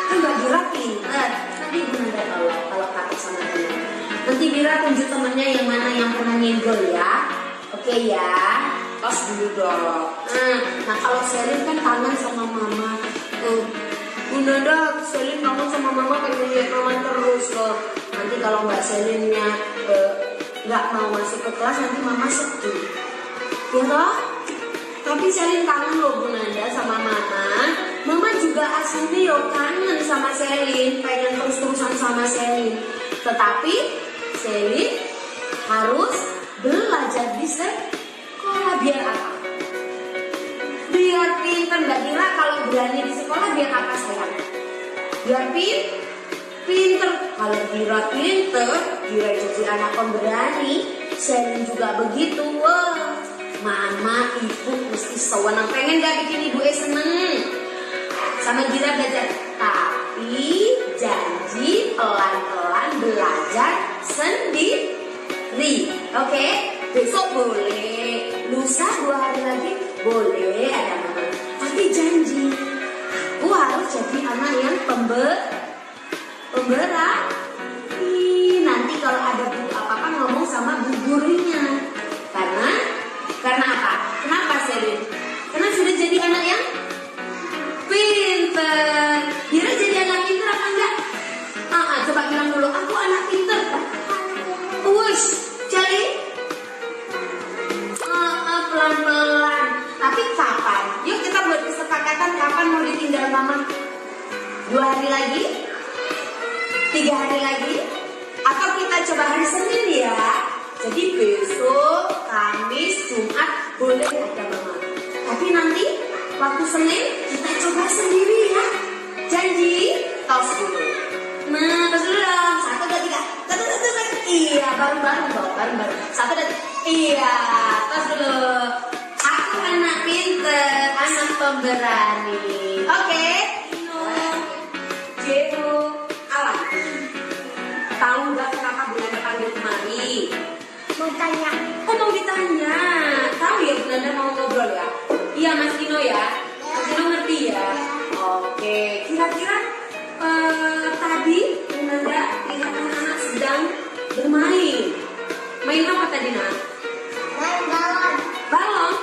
Kan Mbak Dira pintar. Nanti Gunanda tahu kalau takut sama teman. Nanti Dira tunjuk temennya yang mana yang pernah nyenggol ya. Oke ya. Tos dulu dong. Nah kalau Selin kan kangen sama mama. Gunanda, Selin kangen sama mama, pengen lihat mama terus loh. Nanti kalau Mbak Selinnya nggak mau masuk ke kelas, nanti mama sedih. Ya toh? Tapi Selin kangen loh Gunanda sama mama. Mama juga aslinya yo kangen sama Selin, pengen terus-terusan sama Selin. Tetapi Selin harus belajar di sekolah biar apa? Biar pintar. Mbak Dira kalau berani di sekolah biar apa sayang? Biar pintar. Kalau Dira pintar, Dira jadi anak pemberani. Selin juga begitu. Wah, mama ibu mesti sewenang. Pengen gak bikin ibu seneng? Sama Dira belajar. Tapi janji pelan-pelan belajar sendiri. Oke? Besok boleh, lusa 2 hari lagi boleh ada mama. Tapi janji, aku harus jadi anak yang pemberani. Nanti kalau ada bu apa-apa ngomong sama bu gurunya. Karena apa? Kenapa Selin? Karena sudah jadi anak yang pintar. Dira jadi anak pintar apa enggak? Coba bilang dulu, aku anak pintar. Wush, jadi pelan-pelan. Tapi kapan? Yuk kita buat kesepakatan kapan mau ditinggal mama. 2 hari lagi? 3 hari lagi? Atau kita coba hari Senin ya? Jadi besok, Kamis, Jumat boleh ada mama. Tapi nanti waktu Senin kita coba sendiri ya. Janji? Tos dulu. Nah, tos dulu dong. 1, 2, 3. Iya, bareng-bareng dong, bareng-bareng. 1, 2, 3. Iya, tos dulu. Aku anak pinter, anak pemberani. Oke? Jehu, Alan. Tahu nggak kenapa Gunanda panggil kemari? Mau tanya. Oh, mau ditanya. Tahu ya Gunanda mau ngobrol ya? Iya Mas Dino ya? Mas Dino ngerti ya? Oke, kira-kira tadi Gunanda lihat anak-anak sedang bermain. Main apa tadi nak? Main balon. Balon?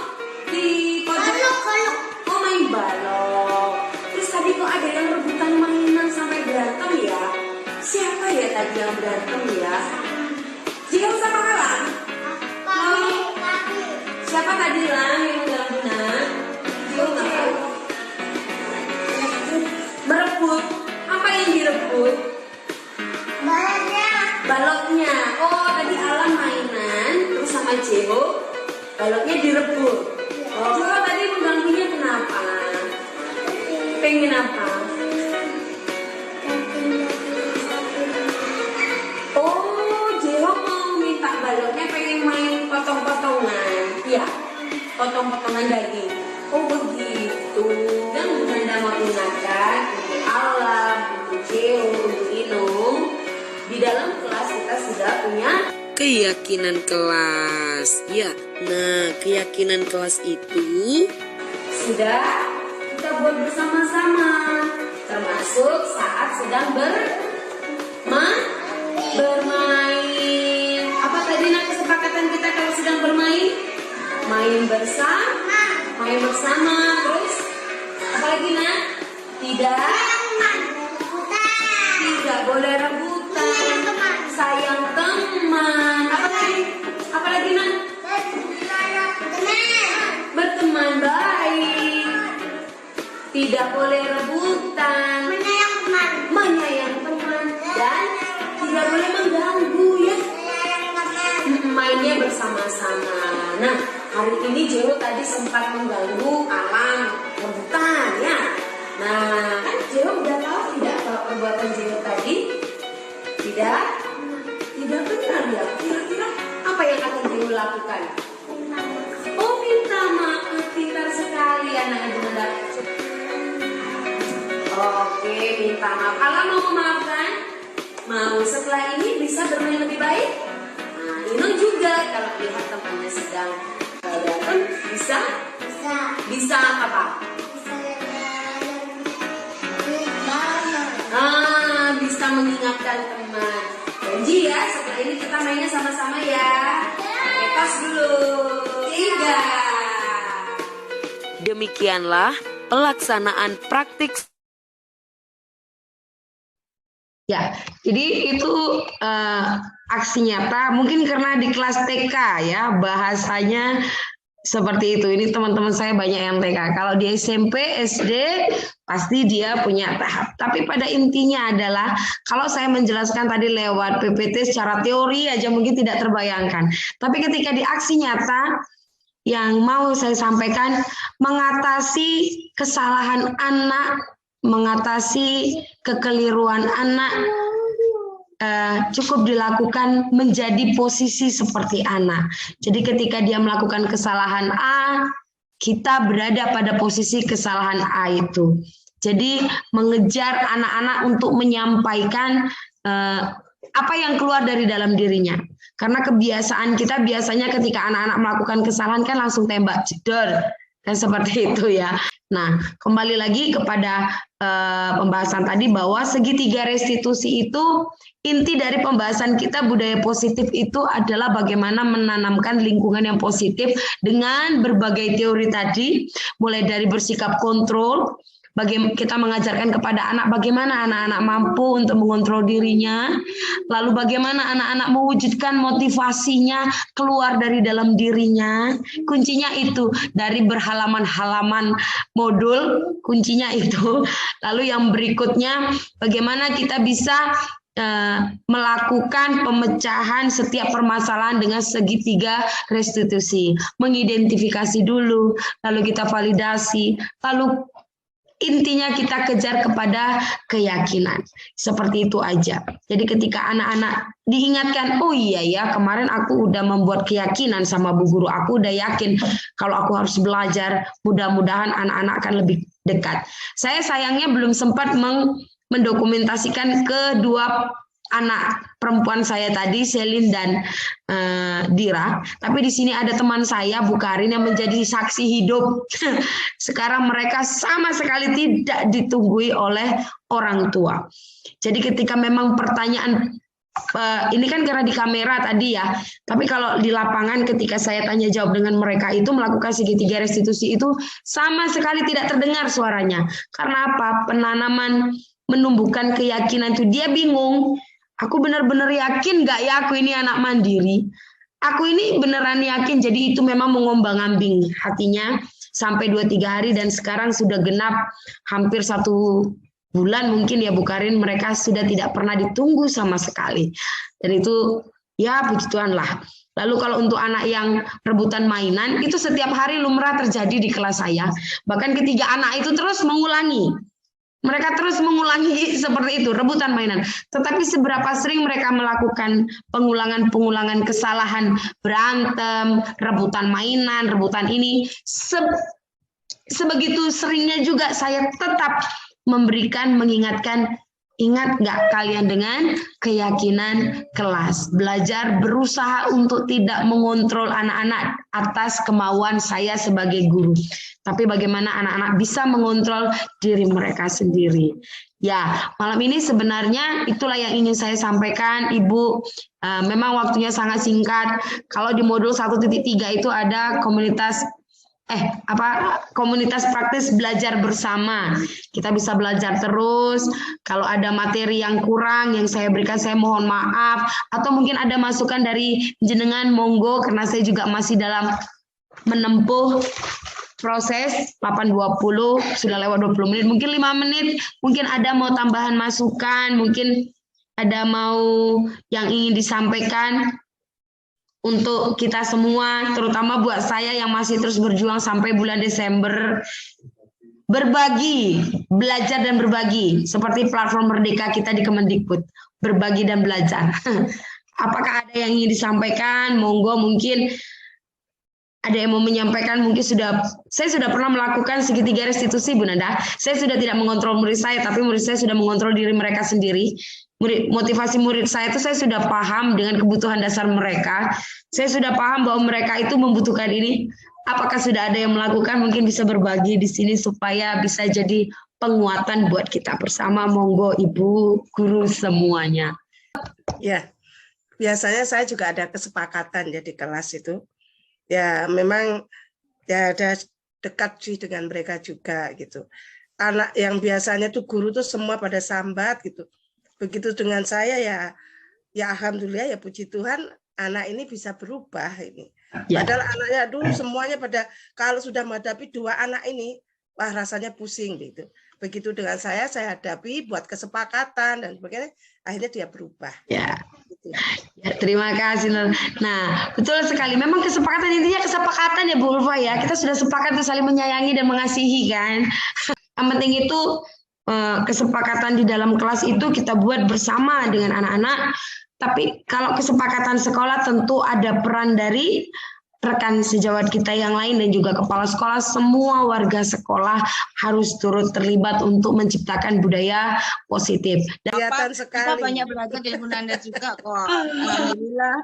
Di pojok? Balok. Oh main balon. Terus tadi kok ada yang rebutan mainan sampai berantem ya? Siapa ya tadi yang berantem ya? Dia sama Alan? Tapi. Siapa tadi Lang yang mengganggu nak? Dia nggak tahu. Berebut. Apa yang direbut? Balonnya. Baloknya. Oh tadi Alan mainan terus sama Jeho. Baloknya direbut. Oh Jeho tadi mengganggunya kenapa? Pengen apa? Oh Jeho mau minta baloknya pengen main potong-potongan. Iya, potong-potongan daging. Oh begitu. Dan Gunanda mau ingatkan untuk Alam, untuk Jeho, untuk Inung. Di dalam kelas kita sudah punya keyakinan kelas. Ya, nah keyakinan kelas itu sudah buat bersama-sama, termasuk saat sedang bermain. Apa tadi kesepakatan kita kalau sedang bermain? Main bersama, terus apa lagi Nak? Tidak boleh rebutan, sayang teman. Apa lagi Nak? Berteman baik, tidak boleh rebutan, menyayang teman, dan tidak boleh mengganggu ya. Mainnya bersama-sama. Nah, hari ini Jeho tadi sempat mengganggu alam rebutan ya. Nah, kan Jeho udah tahu tidak kalau perbuatan Jeho tadi tidak benar ya. Kira-kira apa yang akan Jeho lakukan? Oh, minta maaf. Pintar sekali anak Bunda. Oke, minta maaf. Kalau mau memaafkan, mau setelah ini bisa bermain lebih baik. Nah, Inung juga kalau lihat temannya sedang berantem bisa apa? Bisa mengingatkan teman. Janji ya, setelah ini kita mainnya sama-sama ya. Oke, tos dulu. 3. Demikianlah pelaksanaan praktik. Ya, jadi itu aksi nyata. Mungkin karena di kelas TK ya bahasanya seperti itu. Ini teman-teman saya banyak yang TK. Kalau di SMP, SD pasti dia punya tahap. Tapi pada intinya adalah kalau saya menjelaskan tadi lewat PPT secara teori aja mungkin tidak terbayangkan. Tapi ketika di aksi nyata yang mau saya sampaikan, mengatasi kesalahan anak, mengatasi kekeliruan anak cukup dilakukan menjadi posisi seperti anak. Jadi ketika dia melakukan kesalahan A, kita berada pada posisi kesalahan A itu. Jadi mengejar anak-anak untuk menyampaikan apa yang keluar dari dalam dirinya. Karena kebiasaan kita biasanya ketika anak-anak melakukan kesalahan kan langsung tembak jedor. Kan seperti itu ya. Nah, kembali lagi kepada pembahasan tadi bahwa segitiga restitusi itu inti dari pembahasan kita budaya positif itu adalah bagaimana menanamkan lingkungan yang positif dengan berbagai teori tadi, mulai dari bersikap kontrol, bagaimana kita mengajarkan kepada anak bagaimana anak-anak mampu untuk mengontrol dirinya, lalu bagaimana anak-anak mewujudkan motivasinya keluar dari dalam dirinya. Kuncinya itu dari berhalaman-halaman modul, kuncinya itu. Lalu yang berikutnya bagaimana kita bisa melakukan pemecahan setiap permasalahan dengan segitiga restitusi, mengidentifikasi dulu, lalu kita validasi, lalu intinya kita kejar kepada keyakinan. Seperti itu aja. Jadi ketika anak-anak diingatkan, oh iya ya kemarin aku udah membuat keyakinan sama Bu Guru, aku udah yakin kalau aku harus belajar, mudah-mudahan anak-anak akan lebih dekat. Saya sayangnya belum sempat mendokumentasikan kedua anak perempuan saya tadi, Selin dan Dira. Tapi di sini ada teman saya, Bu Karin, yang menjadi saksi hidup. Sekarang mereka sama sekali tidak ditunggui oleh orang tua. Jadi ketika memang pertanyaan, ini kan karena di kamera tadi ya, tapi kalau di lapangan ketika saya tanya jawab dengan mereka itu melakukan segitiga restitusi itu sama sekali tidak terdengar suaranya. Karena apa? Penanaman menumbuhkan keyakinan itu dia bingung. Aku benar-benar yakin nggak ya aku ini anak mandiri? Aku ini beneran yakin, jadi itu memang mengombang-ambing hatinya sampai 2-3 hari dan sekarang sudah genap hampir 1 bulan mungkin ya Bu Karin, mereka sudah tidak pernah ditunggu sama sekali. Dan itu ya puji Tuhan lah. Lalu kalau untuk anak yang rebutan mainan, itu setiap hari lumrah terjadi di kelas saya. Bahkan ketiga anak itu terus mengulangi. Mereka terus mengulangi seperti itu, rebutan mainan. Tetapi seberapa sering mereka melakukan pengulangan-pengulangan kesalahan, berantem, rebutan mainan, rebutan ini. Sebegitu seringnya juga saya tetap mengingatkan, Ingat nggak kalian dengan keyakinan kelas? Belajar berusaha untuk tidak mengontrol anak-anak atas kemauan saya sebagai guru. Tapi bagaimana anak-anak bisa mengontrol diri mereka sendiri. Ya, malam ini sebenarnya itulah yang ingin saya sampaikan, Ibu. Memang waktunya sangat singkat. Kalau di modul 1.3 itu ada komunitas praktis belajar bersama. Kita bisa belajar terus. Kalau ada materi yang kurang yang saya berikan, saya mohon maaf. Atau mungkin ada masukan dari jenengan, monggo, karena saya juga masih dalam menempuh proses 8.20, sudah lewat 20 menit, mungkin 5 menit, mungkin ada mau tambahan masukan, mungkin ada mau yang ingin disampaikan untuk kita semua, terutama buat saya yang masih terus berjuang sampai bulan Desember. Berbagi, belajar dan berbagi, seperti platform Merdeka kita di Kemendikbud, berbagi dan belajar. Apakah ada yang ingin disampaikan? Monggo, mungkin ada yang mau menyampaikan, mungkin saya sudah pernah melakukan segitiga restitusi, Bu Nanda. Saya sudah tidak mengontrol murid saya, tapi murid saya sudah mengontrol diri mereka sendiri. Motivasi murid saya itu saya sudah paham dengan kebutuhan dasar mereka. Saya sudah paham bahwa mereka itu membutuhkan ini. Apakah sudah ada yang melakukan? Mungkin bisa berbagi di sini supaya bisa jadi penguatan buat kita bersama. Monggo Ibu Guru semuanya. Ya, biasanya saya juga ada kesepakatan ya di kelas itu. Ya memang ya ada dekat sih dengan mereka juga gitu. Anak yang biasanya tuh guru tuh semua pada sambat gitu. Begitu dengan saya ya alhamdulillah ya puji Tuhan anak ini bisa berubah ini. Ya. Padahal anaknya dulu semuanya pada kalau sudah menghadapi 2 anak ini wah rasanya pusing gitu. Begitu dengan saya hadapi buat kesepakatan dan sebagainya akhirnya dia berubah. Ya. Ya, terima kasih. Nah, betul sekali. Memang kesepakatan, intinya kesepakatan ya Bu Ulfa ya. Kita sudah sepakat untuk saling menyayangi dan mengasihi kan. Yang penting itu kesepakatan di dalam kelas itu kita buat bersama dengan anak-anak. Tapi kalau kesepakatan sekolah tentu ada peran dari rekan sejawat kita yang lain dan juga kepala sekolah. Semua warga sekolah harus turut terlibat untuk menciptakan budaya positif. Kelihatan sekali. Kita banyak belajar dari Bu Nanda juga kok. Alhamdulillah.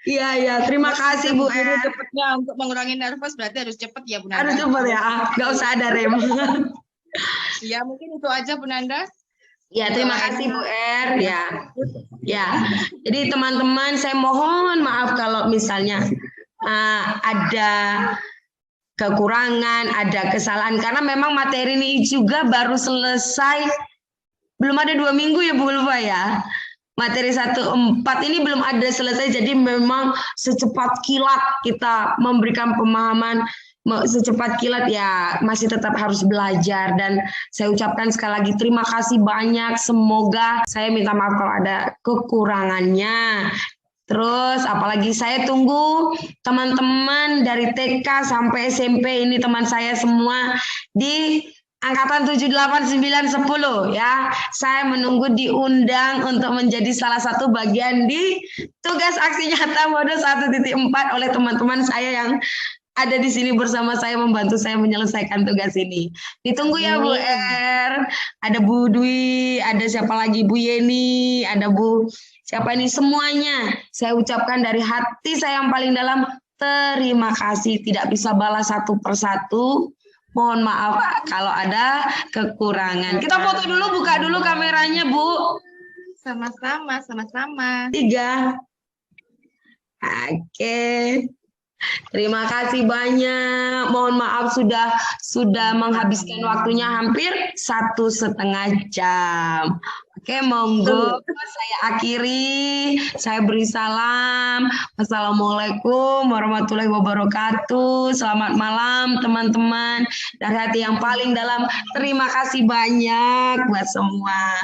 Iya, terima kasih Bu Guru Er. cepatnya untuk mengurangi nervous berarti harus cepat ya Bu Nanda. Harus cepat ya, nggak usah ada rem. Ya mungkin itu aja Bu Nanda. Ya, terima kasih Bu Er. Ya. Jadi teman-teman, saya mohon maaf kalau misalnya ada kekurangan, ada kesalahan, karena memang materi ini juga baru selesai, belum ada 2 minggu ya Bu Ulfa ya. Materi 1.4 ini belum ada selesai, jadi memang secepat kilat kita memberikan pemahaman, secepat kilat ya masih tetap harus belajar. Dan saya ucapkan sekali lagi terima kasih banyak, semoga, saya minta maaf kalau ada kekurangannya. Terus apalagi saya tunggu teman-teman dari TK sampai SMP, ini teman saya semua di angkatan 7, 8, 9, 10 ya. Saya menunggu diundang untuk menjadi salah satu bagian di tugas aksi nyata modul 1.4 oleh teman-teman saya yang ada di sini bersama saya, membantu saya menyelesaikan tugas ini. Ditunggu ya Bu Er, ada Bu Dwi, ada siapa lagi, Bu Yeni, ada Bu siapa ini, semuanya saya ucapkan dari hati saya yang paling dalam terima kasih. Tidak bisa balas satu persatu, mohon maaf kalau ada kekurangan. Kita foto dulu, buka dulu kameranya Bu. Sama-sama. 3. Oke. Terima kasih banyak. Mohon maaf sudah menghabiskan waktunya hampir 1,5 jam. Oke, monggo saya akhiri. Saya beri salam. Wassalamualaikum warahmatullahi wabarakatuh. Selamat malam teman-teman. Dari hati yang paling dalam, terima kasih banyak buat semua.